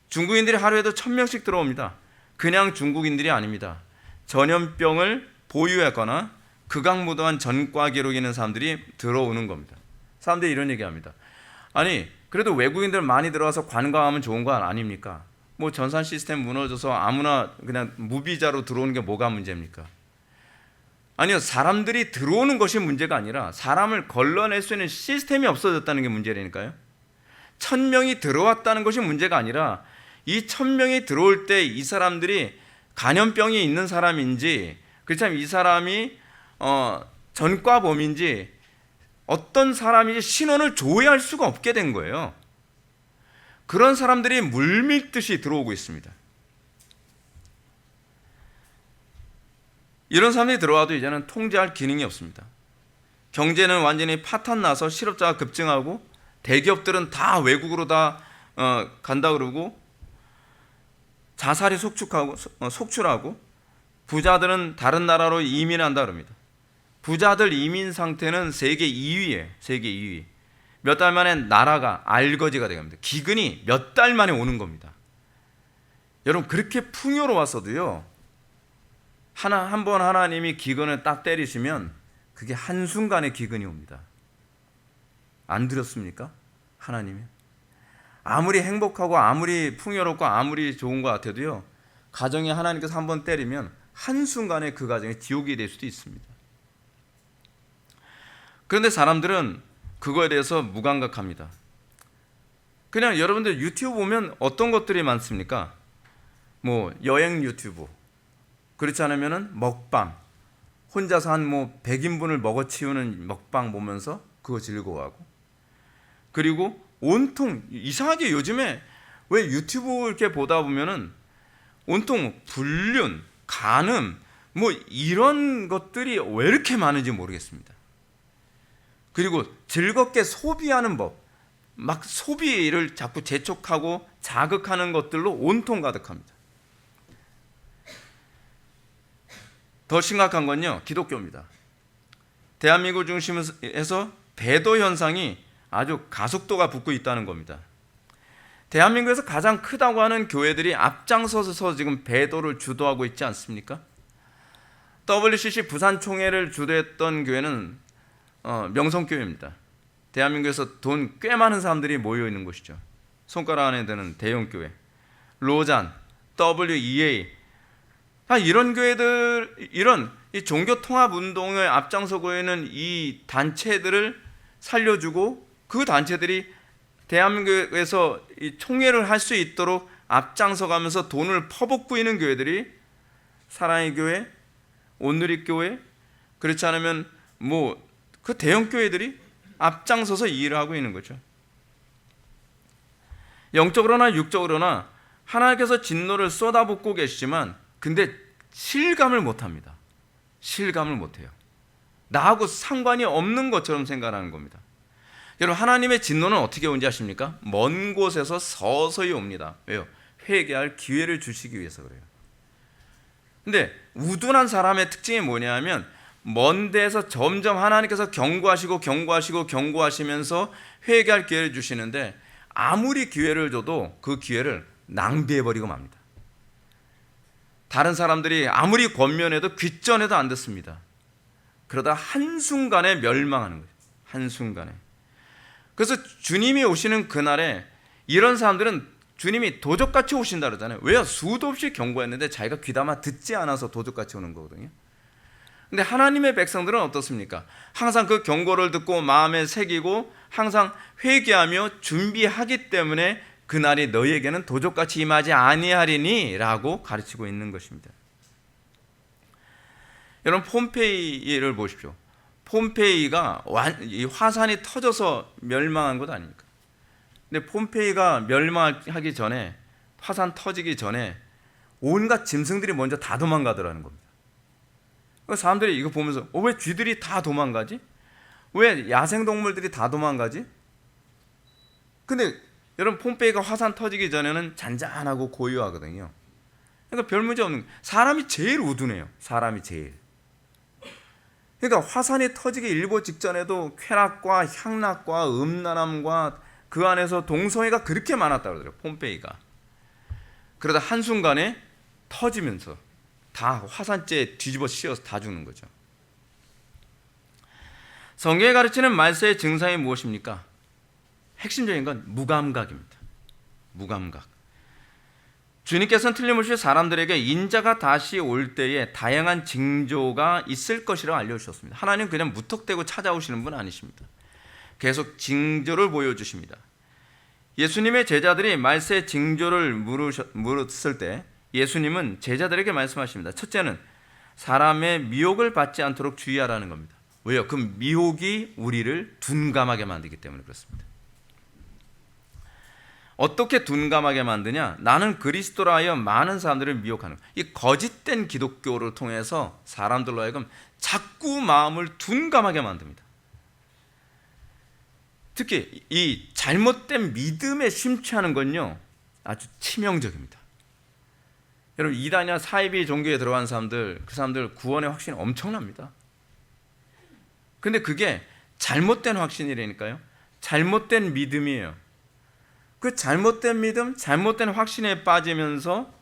중국인들이 하루에도 1000명씩 들어옵니다. 그냥 중국인들이 아닙니다. 전염병을 보유했거나 극악무도한 전과 기록이 있는 사람들이 들어오는 겁니다. 사람들이 이런 얘기합니다. 아니, 그래도 외국인들 많이 들어와서 관광하면 좋은 거 아닙니까? 뭐 전산 시스템 무너져서 아무나 그냥 무비자로 들어오는 게 뭐가 문제입니까? 아니요, 사람들이 들어오는 것이 문제가 아니라 사람을 걸러낼 수 있는 시스템이 없어졌다는 게 문제라니까요. 1000명이 들어왔다는 것이 문제가 아니라 이 1000명이 들어올 때 이 사람들이 간염병이 있는 사람인지, 그렇다면 이 사람이 전과범인지 어떤 사람인지 신원을 조회할 수가 없게 된 거예요. 그런 사람들이 물밀듯이 들어오고 있습니다. 이런 사람들이 들어와도 이제는 통제할 기능이 없습니다. 경제는 완전히 파탄 나서 실업자가 급증하고 대기업들은 다 외국으로 다 간다 그러고 자살이 속출하고 부자들은 다른 나라로 이민한다 그럽니다. 부자들 이민 상태는 세계 2위예요. 세계 2위. 몇 달 만에 나라가 알거지가 되갑니다. 기근이 몇 달 만에 오는 겁니다. 여러분, 그렇게 풍요로웠어도요, 한 번 하나님이 기근을 딱 때리시면 그게 한순간에 기근이 옵니다. 안 들었습니까? 하나님이 아무리 행복하고 아무리 풍요롭고 아무리 좋은 것 같아도요, 가정에 하나님께서 한 번 때리면 한순간에 그 가정이 지옥이 될 수도 있습니다. 그런데 사람들은 그거에 대해서 무감각합니다. 그냥 여러분들 유튜브 보면 어떤 것들이 많습니까? 뭐 여행 유튜브, 그렇지 않으면은 먹방, 혼자서 한 100인분을 먹어치우는 먹방 보면서 그거 즐거워하고, 그리고 온통 이상하게 요즘에 왜 유튜브 이렇게 보다 보면은 온통 불륜, 간음, 뭐 이런 것들이 왜 이렇게 많은지 모르겠습니다. 그리고 즐겁게 소비하는 법, 막 소비를 자꾸 재촉하고 자극하는 것들로 온통 가득합니다. 더 심각한 건요, 기독교입니다. 대한민국 중심에서 배도 현상이 아주 가속도가 붙고 있다는 겁니다. 대한민국에서 가장 크다고 하는 교회들이 앞장서서 지금 배도를 주도하고 있지 않습니까? WCC 부산총회를 주도했던 교회는 명성교회입니다. 대한민국에서 돈 꽤 많은 사람들이 모여 있는 곳이죠. 손가락 안에 드는 대형교회, 로잔, WEA, 이런 교회들, 이런 이 종교 통합 운동에 앞장서고 있는 이 단체들을 살려주고 그 단체들이 대한민국에서 이 총회를 할 수 있도록 앞장서가면서 돈을 퍼붓고 있는 교회들이 사랑의 교회, 온누리 교회, 그렇지 않으면 그 대형 교회들이 앞장서서 이 일을 하고 있는 거죠. 영적으로나 육적으로나 하나님께서 진노를 쏟아붓고 계시지만 근데 실감을 못합니다. 실감을 못해요. 나하고 상관이 없는 것처럼 생각하는 겁니다. 여러분, 하나님의 진노는 어떻게 온지 아십니까? 먼 곳에서 서서히 옵니다. 왜요? 회개할 기회를 주시기 위해서 그래요. 근데 우둔한 사람의 특징이 뭐냐면 먼 데에서 점점 하나님께서 경고하시면서 회개할 기회를 주시는데 아무리 기회를 줘도 그 기회를 낭비해버리고 맙니다. 다른 사람들이 아무리 권면해도 귀전해도 안 듣습니다. 그러다 한순간에 멸망하는 거예요. 한순간에. 그래서 주님이 오시는 그날에 이런 사람들은 주님이 도적같이 오신다 그러잖아요. 왜요? 수도 없이 경고했는데 자기가 귀담아 듣지 않아서 도적같이 오는 거거든요. 근데 하나님의 백성들은 어떻습니까? 항상 그 경고를 듣고 마음에 새기고 항상 회개하며 준비하기 때문에 그날이 너희에게는 도적같이 임하지 아니하리니 라고 가르치고 있는 것입니다. 여러분, 폼페이를 보십시오. 폼페이가 이 화산이 터져서 멸망한 것 아닙니까? 근데 폼페이가 멸망하기 전에, 화산 터지기 전에 온갖 짐승들이 먼저 다 도망가더라는 겁니다. 사람들이 이거 보면서 왜 쥐들이 다 도망가지? 왜 야생동물들이 다 도망가지? 근데 여러분, 폼페이가 화산 터지기 전에는 잔잔하고 고요하거든요. 그러니까 별 문제 없는 거예요. 사람이 제일 우둔해요. 사람이 제일. 그러니까 화산이 터지기 일보 직전에도 쾌락과 향락과 음란함과 그 안에서 동성애가 그렇게 많았다고 그러더라고요. 폼페이가. 그러다 한순간에 터지면서 다 화산재에 뒤집어 씌워서 다 죽는 거죠. 성경에 가르치는 말세의 증상이 무엇입니까? 핵심적인 건 무감각입니다. 무감각. 주님께서는 틀림없이 사람들에게 인자가 다시 올 때에 다양한 징조가 있을 것이라고 알려주셨습니다. 하나님 그냥 무턱대고 찾아오시는 분 아니십니다. 계속 징조를 보여주십니다. 예수님의 제자들이 말세의 징조를 물었을 때 예수님은 제자들에게 말씀하십니다. 첫째는 사람의 미혹을 받지 않도록 주의하라는 겁니다. 왜요? 그 미혹이 우리를 둔감하게 만들기 때문에 그렇습니다. 어떻게 둔감하게 만드냐? 나는 그리스도라 하여 많은 사람들을 미혹하는 거예요. 이 거짓된 기독교를 통해서 사람들로 하여금 자꾸 마음을 둔감하게 만듭니다. 특히 이 잘못된 믿음에 심취하는 건요 아주 치명적입니다. 여러분, 이단이나 사이비 종교에 들어간 사람들, 그 사람들 구원의 확신이 엄청납니다. 근데 그게 잘못된 확신이라니까요. 잘못된 믿음이에요. 그 잘못된 믿음, 잘못된 확신에 빠지면서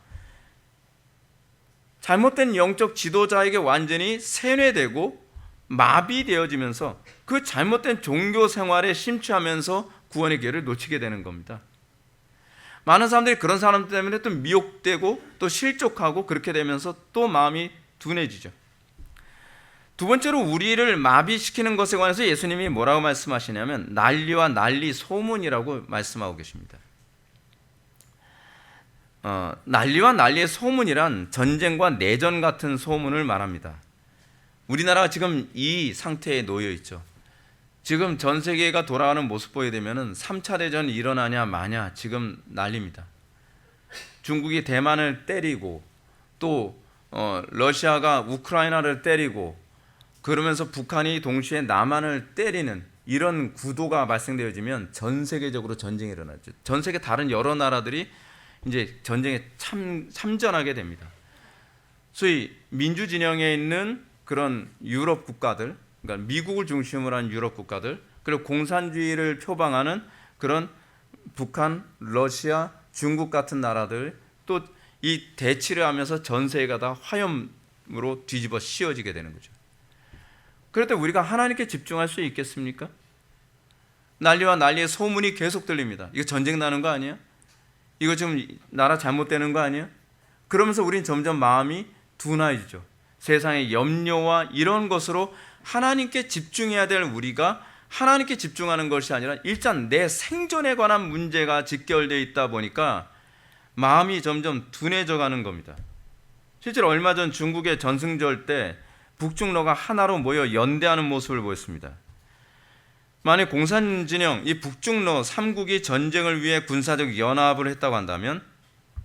잘못된 영적 지도자에게 완전히 세뇌되고 마비되어지면서 그 잘못된 종교 생활에 심취하면서 구원의 기회를 놓치게 되는 겁니다. 많은 사람들이 그런 사람 때문에 또 미혹되고 또 실족하고 그렇게 되면서 또 마음이 둔해지죠. 두 번째로 우리를 마비시키는 것에 관해서 예수님이 뭐라고 말씀하시냐면 난리와 난리 소문이라고 말씀하고 계십니다. 난리와 난리의 소문이란 전쟁과 내전 같은 소문을 말합니다. 우리나라가 지금 이 상태에 놓여 있죠. 지금 전 세계가 돌아가는 모습 보게 되면은 3차 대전이 일어나냐 마냐 지금 난립니다. 중국이 대만을 때리고 또 러시아가 우크라이나를 때리고 그러면서 북한이 동시에 남한을 때리는 이런 구도가 발생되어지면 전 세계적으로 전쟁이 일어나죠. 전 세계 다른 여러 나라들이 이제 전쟁에 참전하게 됩니다. 소위 민주 진영에 있는 그런 유럽 국가들, 그러니까 미국을 중심으로 한 유럽 국가들, 그리고 공산주의를 표방하는 그런 북한, 러시아, 중국 같은 나라들, 또 이 대치를 하면서 전 세계가 다 화염으로 뒤집어 씌워지게 되는 거죠. 그럴 때 우리가 하나님께 집중할 수 있겠습니까? 난리와 난리의 소문이 계속 들립니다. 이거 전쟁 나는 거 아니야? 이거 지금 나라 잘못되는 거 아니야? 그러면서 우린 점점 마음이 둔해지죠. 세상의 염려와 이런 것으로 하나님께 집중해야 될 우리가 하나님께 집중하는 것이 아니라 일단 내 생존에 관한 문제가 직결되어 있다 보니까 마음이 점점 둔해져 가는 겁니다. 실제로 얼마 전 중국의 전승절 때 북중러가 하나로 모여 연대하는 모습을 보였습니다. 만약 공산진영 이 북중러 3국이 전쟁을 위해 군사적 연합을 했다고 한다면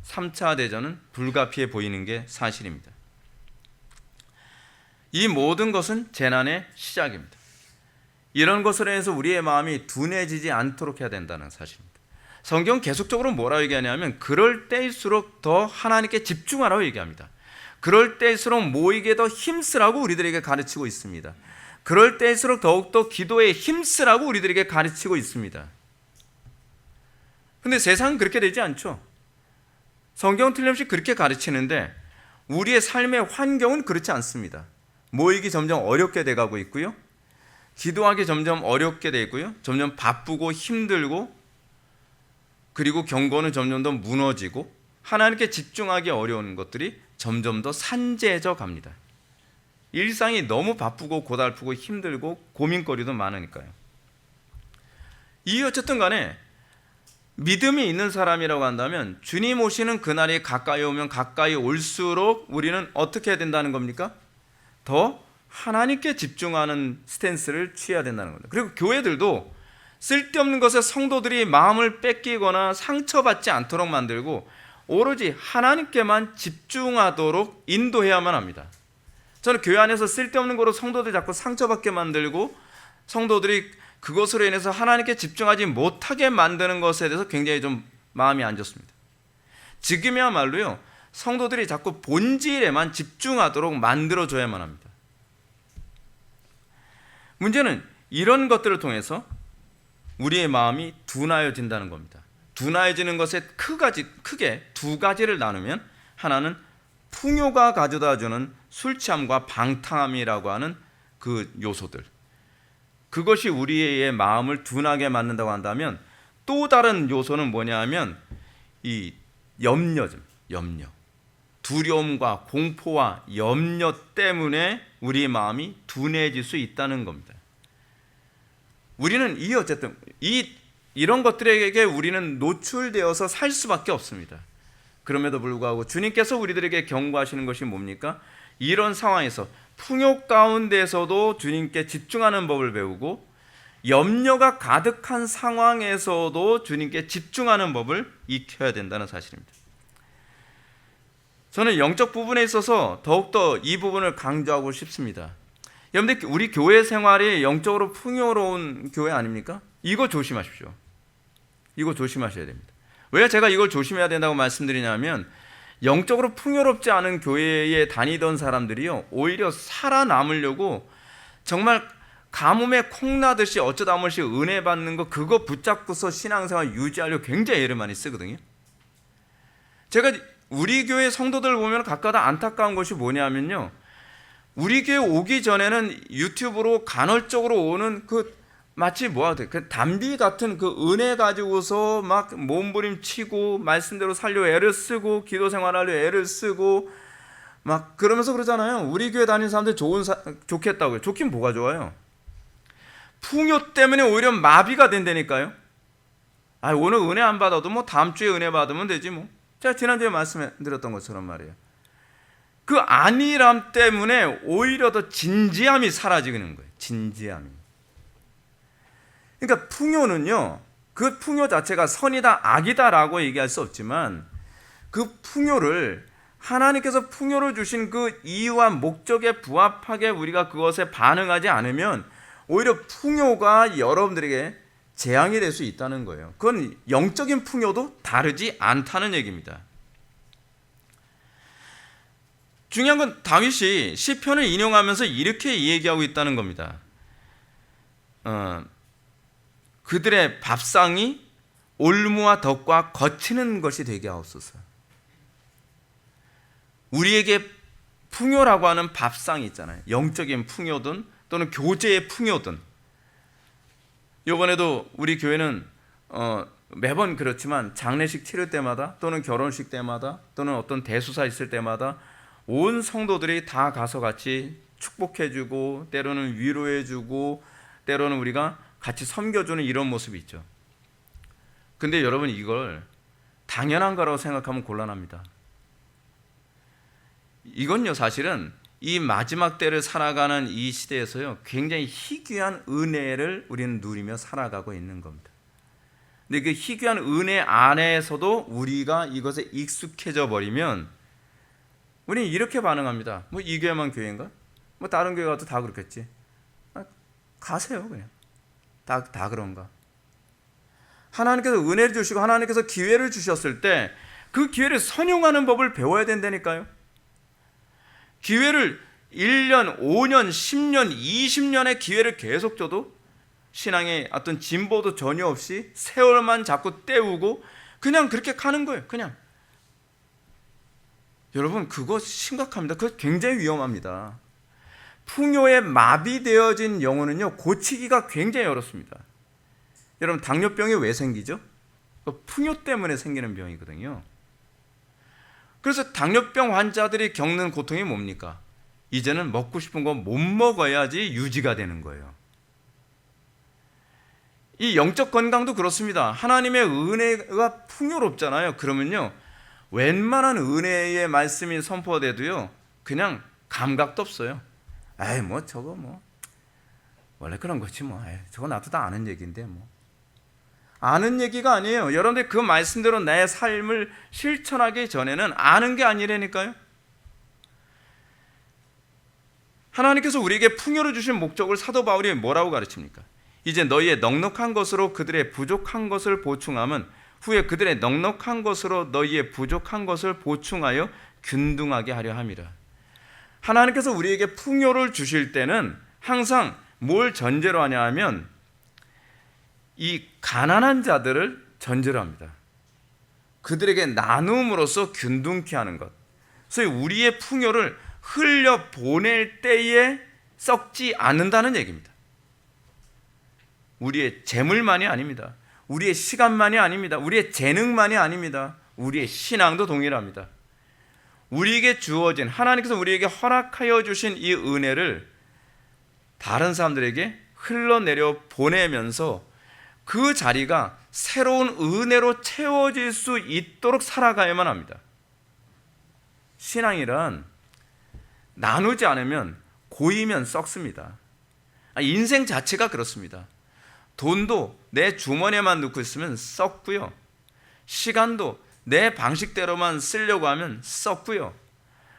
3차 대전은 불가피해 보이는 게 사실입니다. 이 모든 것은 재난의 시작입니다. 이런 것으로 인해서 우리의 마음이 둔해지지 않도록 해야 된다는 사실입니다. 성경은 계속적으로 뭐라고 얘기하냐면 그럴 때일수록 더 하나님께 집중하라고 얘기합니다. 그럴 때일수록 모이게 더 힘쓰라고 우리들에게 가르치고 있습니다. 그럴 때일수록 더욱더 기도에 힘쓰라고 우리들에게 가르치고 있습니다. 그런데 세상은 그렇게 되지 않죠. 성경은 틀림없이 그렇게 가르치는데 우리의 삶의 환경은 그렇지 않습니다. 모이기 점점 어렵게 돼가고 있고요. 기도하기 점점 어렵게 되고요. 점점 바쁘고 힘들고 그리고 경건은 점점 더 무너지고 하나님께 집중하기 어려운 것들이 점점 더 산재해져 갑니다. 일상이 너무 바쁘고 고달프고 힘들고 고민거리도 많으니까요. 이 어쨌든 간에 믿음이 있는 사람이라고 한다면 주님 오시는 그날이 가까이 오면 가까이 올수록 우리는 어떻게 해야 된다는 겁니까? 더 하나님께 집중하는 스탠스를 취해야 된다는 겁니다. 그리고 교회들도 쓸데없는 것에 성도들이 마음을 뺏기거나 상처받지 않도록 만들고 오로지 하나님께만 집중하도록 인도해야만 합니다. 저는 교회 안에서 쓸데없는 거로 성도들이 자꾸 상처받게 만들고 성도들이 그것으로 인해서 하나님께 집중하지 못하게 만드는 것에 대해서 굉장히 좀 마음이 안 좋습니다. 지금이야말로요, 성도들이 자꾸 본질에만 집중하도록 만들어줘야만 합니다. 문제는 이런 것들을 통해서 우리의 마음이 둔하여진다는 겁니다. 둔하여지는 것에 크게 두 가지를 나누면 하나는 풍요가 가져다주는 술 취함과 방탕함이라고 하는 그 요소들, 그것이 우리의 마음을 둔하게 만든다고 한다면 또 다른 요소는 뭐냐 하면 이 염려, 두려움과 공포와 염려 때문에 우리의 마음이 둔해질 수 있다는 겁니다. 우리는 어쨌든 이런 것들에게 우리는 노출되어서 살 수밖에 없습니다. 그럼에도 불구하고 주님께서 우리들에게 경고하시는 것이 뭡니까? 이런 상황에서 풍요 가운데서도 주님께 집중하는 법을 배우고 염려가 가득한 상황에서도 주님께 집중하는 법을 익혀야 된다는 사실입니다. 저는 영적 부분에 있어서 더욱더 이 부분을 강조하고 싶습니다. 여러분들, 우리 교회 생활이 영적으로 풍요로운 교회 아닙니까? 이거 조심하십시오. 이거 조심하셔야 됩니다. 왜 제가 이걸 조심해야 된다고 말씀드리냐면 영적으로 풍요롭지 않은 교회에 다니던 사람들이요, 오히려 살아남으려고 정말 가뭄에 콩나듯이 어쩌다 한 번씩 은혜 받는 거 그거 붙잡고서 신앙생활 유지하려고 굉장히 애를 많이 쓰거든요. 제가 우리 교회 성도들 보면 가끔가다 안타까운 것이 뭐냐면요, 우리 교회 오기 전에는 유튜브로 간헐적으로 오는 그 마치 그 담비 같은 그 은혜 가지고서 막 몸부림치고 말씀대로 살려 애를 쓰고 기도 생활하려 애를 쓰고 막 그러면서 그러잖아요. 우리 교회 다니는 사람들 좋겠다고요. 좋긴 뭐가 좋아요? 풍요 때문에 오히려 마비가 된다니까요. 오늘 은혜 안 받아도 뭐 다음 주에 은혜 받으면 되지 뭐. 제가 지난주에 말씀드렸던 것처럼 말이에요. 그 안일함 때문에 오히려 더 진지함이 사라지는 거예요. 진지함이. 그러니까 풍요는요, 그 풍요 자체가 선이다 악이다라고 얘기할 수 없지만 그 풍요를 하나님께서 풍요를 주신 그 이유와 목적에 부합하게 우리가 그것에 반응하지 않으면 오히려 풍요가 여러분들에게 재앙이 될 수 있다는 거예요. 그건 영적인 풍요도 다르지 않다는 얘기입니다. 중요한 건 다윗이 시편을 인용하면서 이렇게 얘기하고 있다는 겁니다. 그들의 밥상이 올무와 덕과 거치는 것이 되게 하옵소서. 우리에게 풍요라고 하는 밥상이 있잖아요. 영적인 풍요든 또는 교제의 풍요든 이번에도 우리 교회는 매번 그렇지만 장례식 치를 때마다 또는 결혼식 때마다 또는 어떤 대수사 있을 때마다 온 성도들이 다 가서 같이 축복해주고 때로는 위로해주고 때로는 우리가 같이 섬겨주는 이런 모습이 있죠. 근데 여러분, 이걸 당연한 거라고 생각하면 곤란합니다. 이건요, 사실은 이 마지막 때를 살아가는 이 시대에서요, 굉장히 희귀한 은혜를 우리는 누리며 살아가고 있는 겁니다. 근데 그 희귀한 은혜 안에서도 우리가 이것에 익숙해져 버리면 우리는 이렇게 반응합니다. 뭐 이 교회만 교회인가? 뭐 다른 교회 가도 다 그렇겠지. 가세요, 그냥. 다 그런가? 하나님께서 은혜를 주시고 하나님께서 기회를 주셨을 때 그 기회를 선용하는 법을 배워야 된다니까요. 기회를 1년, 5년, 10년, 20년의 기회를 계속 줘도 신앙의 어떤 진보도 전혀 없이 세월만 자꾸 때우고 그냥 그렇게 가는 거예요. 그냥. 여러분, 그거 심각합니다. 그거 굉장히 위험합니다. 풍요에 마비되어진 영혼은요, 고치기가 굉장히 어렵습니다. 여러분, 당뇨병이 왜 생기죠? 풍요 때문에 생기는 병이거든요. 그래서 당뇨병 환자들이 겪는 고통이 뭡니까? 이제는 먹고 싶은 거 못 먹어야지 유지가 되는 거예요. 이 영적 건강도 그렇습니다. 하나님의 은혜가 풍요롭잖아요. 그러면요, 웬만한 은혜의 말씀이 선포돼도요, 그냥 감각도 없어요. 에이, 뭐 저거 뭐 원래 그런 거지 뭐. 에이, 저거 나도 다 아는 얘기인데 뭐. 아는 얘기가 아니에요. 여러분들 그 말씀대로 내 삶을 실천하기 전에는 아는 게 아니라니까요. 하나님께서 우리에게 풍요를 주신 목적을 사도 바울이 뭐라고 가르칩니까? 이제 너희의 넉넉한 것으로 그들의 부족한 것을 보충하면 후에 그들의 넉넉한 것으로 너희의 부족한 것을 보충하여 균등하게 하려 함이라. 하나님께서 우리에게 풍요를 주실 때는 항상 뭘 전제로 하냐 하면 이 가난한 자들을 전제로 합니다. 그들에게 나눔으로써 균등케 하는 것. 그래서 우리의 풍요를 흘려보낼 때에 썩지 않는다는 얘기입니다. 우리의 재물만이 아닙니다. 우리의 시간만이 아닙니다. 우리의 재능만이 아닙니다. 우리의 신앙도 동일합니다. 우리에게 주어진, 하나님께서 우리에게 허락하여 주신 이 은혜를 다른 사람들에게 흘러내려 보내면서 그 자리가 새로운 은혜로 채워질 수 있도록 살아가야만 합니다. 신앙이란 나누지 않으면 고이면 썩습니다. 인생 자체가 그렇습니다. 돈도 내 주머니에만 넣고 있으면 썩고요. 시간도 내 방식대로만 쓰려고 하면 썩고요.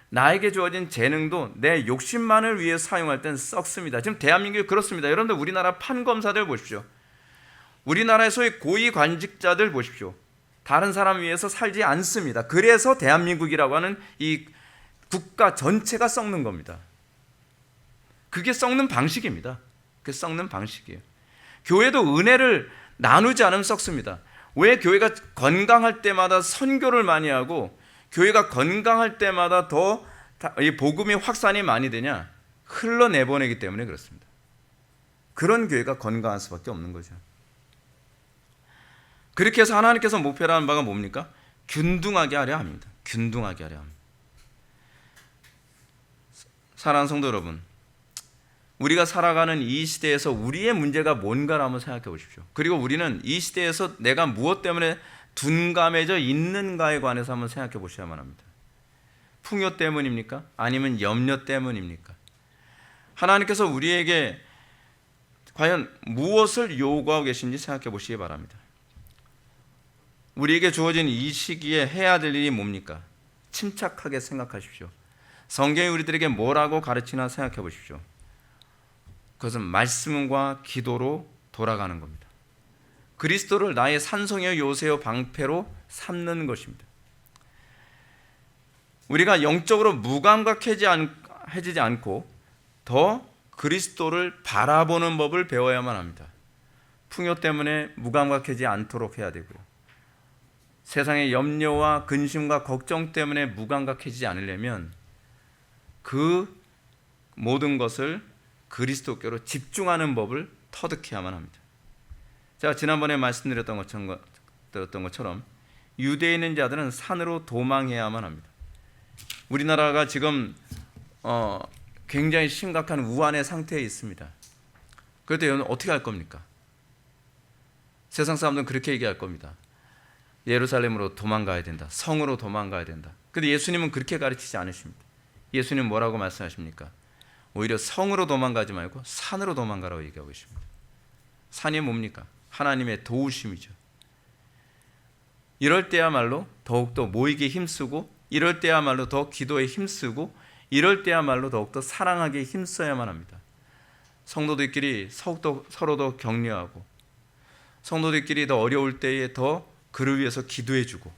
나에게 주어진 재능도 내 욕심만을 위해 사용할 땐 썩습니다. 지금 대한민국이 그렇습니다. 여러분들 우리나라 판검사들 보십시오. 우리나라에서의 고위 관직자들 보십시오. 다른 사람 위해서 살지 않습니다. 그래서 대한민국이라고 하는 이 국가 전체가 썩는 겁니다. 그게 썩는 방식입니다. 그게 썩는 방식이에요. 교회도 은혜를 나누지 않으면 썩습니다. 왜 교회가 건강할 때마다 선교를 많이 하고 교회가 건강할 때마다 더 이 복음이 확산이 많이 되냐? 흘러내보내기 때문에 그렇습니다. 그런 교회가 건강할 수밖에 없는 거죠. 그렇게 해서 하나님께서 목표로 하는 바가 뭡니까? 균등하게 하려 합니다. 균등하게 하려 합니다. 사랑하는 성도 여러분, 우리가 살아가는 이 시대에서 우리의 문제가 뭔가를 한번 생각해 보십시오. 그리고 우리는 이 시대에서 내가 무엇 때문에 둔감해져 있는가에 관해서 한번 생각해 보셔야만 합니다. 풍요 때문입니까? 아니면 염려 때문입니까? 하나님께서 우리에게 과연 무엇을 요구하고 계신지 생각해 보시기 바랍니다. 우리에게 주어진 이 시기에 해야 될 일이 뭡니까? 침착하게 생각하십시오. 성경이 우리들에게 뭐라고 가르치나 생각해 보십시오. 그것은 말씀과 기도로 돌아가는 겁니다. 그리스도를 나의 산성이요 요새요 방패로 삼는 것입니다. 우리가 영적으로 무감각해지지 않고 더 그리스도를 바라보는 법을 배워야만 합니다. 풍요 때문에 무감각해지지 않도록 해야 되고요. 세상의 염려와 근심과 걱정 때문에 무감각해지지 않으려면 그 모든 것을 그리스도께로 집중하는 법을 터득해야만 합니다. 제가 지난번에 말씀드렸던 것처럼 유대에 있는 자들은 산으로 도망해야만 합니다. 우리나라가 지금 굉장히 심각한 우환의 상태에 있습니다. 그럴 때 여러분 어떻게 할 겁니까? 세상 사람들은 그렇게 얘기할 겁니다. 예루살렘으로 도망가야 된다. 성으로 도망가야 된다. 그런데 예수님은 그렇게 가르치지 않으십니다. 예수님은 뭐라고 말씀하십니까? 오히려 성으로 도망가지 말고 산으로 도망가라고 얘기하고 계십니다. 산이 뭡니까? 하나님의 도우심이죠. 이럴 때야말로 더욱더 모이기에 힘쓰고, 이럴 때야말로 더 기도에 힘쓰고, 이럴 때야말로 더욱더 사랑하기에 힘써야만 합니다. 성도들끼리 서로도 격려하고, 성도들끼리 더 어려울 때에 더 그를 위해서 기도해주고.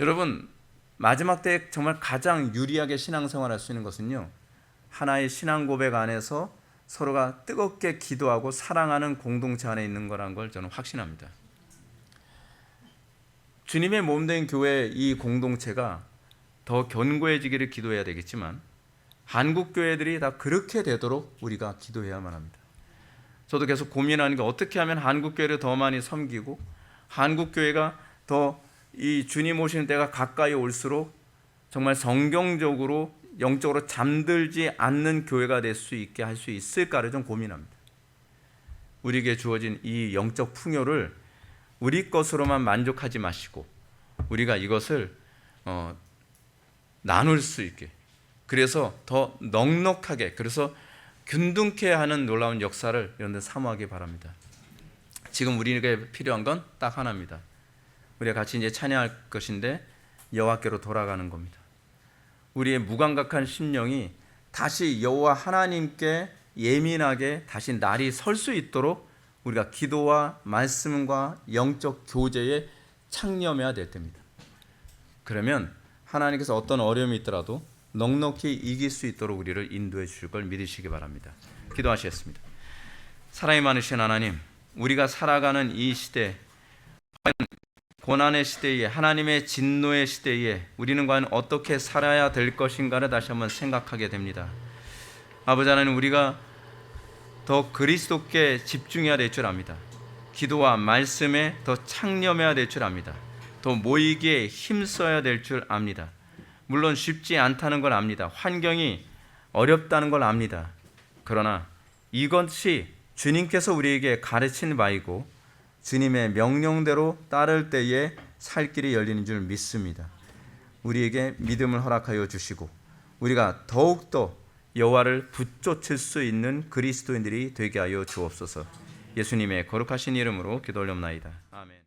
여러분, 마지막 때에 정말 가장 유리하게 신앙생활할 수 있는 것은요, 하나의 신앙 고백 안에서 서로가 뜨겁게 기도하고 사랑하는 공동체 안에 있는 거라는 걸 저는 확신합니다. 주님의 몸된 교회 이 공동체가 더 견고해지기를 기도해야 되겠지만, 한국 교회들이 다 그렇게 되도록 우리가 기도해야만 합니다. 저도 계속 고민하는 게 어떻게 하면 한국 교회를 더 많이 섬기고, 한국 교회가 더 이 주님 오시는 때가 가까이 올수록 정말 성경적으로 영적으로 잠들지 않는 교회가 될 수 있게 할 수 있을까를 좀 고민합니다. 우리에게 주어진 이 영적 풍요를 우리 것으로만 만족하지 마시고, 우리가 이것을 나눌 수 있게, 그래서 더 넉넉하게, 그래서 균등케 하는 놀라운 역사를 여러분들 사모하기 바랍니다. 지금 우리에게 필요한 건 딱 하나입니다. 우리가 같이 이제 찬양할 것인데, 여호와께로 돌아가는 겁니다. 우리의 무감각한 심령이 다시 여호와 하나님께 예민하게 다시 날이 설 수 있도록 우리가 기도와 말씀과 영적 교제에 창념해야 될 때입니다. 그러면 하나님께서 어떤 어려움이 있더라도 넉넉히 이길 수 있도록 우리를 인도해 주실 걸 믿으시기 바랍니다. 기도하시겠습니다. 사랑이 많으신 하나님, 우리가 살아가는 이 시대, 고난의 시대에, 하나님의 진노의 시대에 우리는 과연 어떻게 살아야 될 것인가를 다시 한번 생각하게 됩니다. 아버지 하나님, 우리가 더 그리스도께 집중해야 될 줄 압니다. 기도와 말씀에 더 창념해야 될 줄 압니다. 더 모이기에 힘써야 될 줄 압니다. 물론 쉽지 않다는 걸 압니다. 환경이 어렵다는 걸 압니다. 그러나 이것이 주님께서 우리에게 가르친 바이고, 주님의 명령대로 따를 때에 살 길이 열리는 줄 믿습니다. 우리에게 믿음을 허락하여 주시고, 우리가 더욱더 여호와를 붙쫓을 수 있는 그리스도인들이 되게 하여 주옵소서. 예수님의 거룩하신 이름으로 기도 올려옵나이다. 아멘.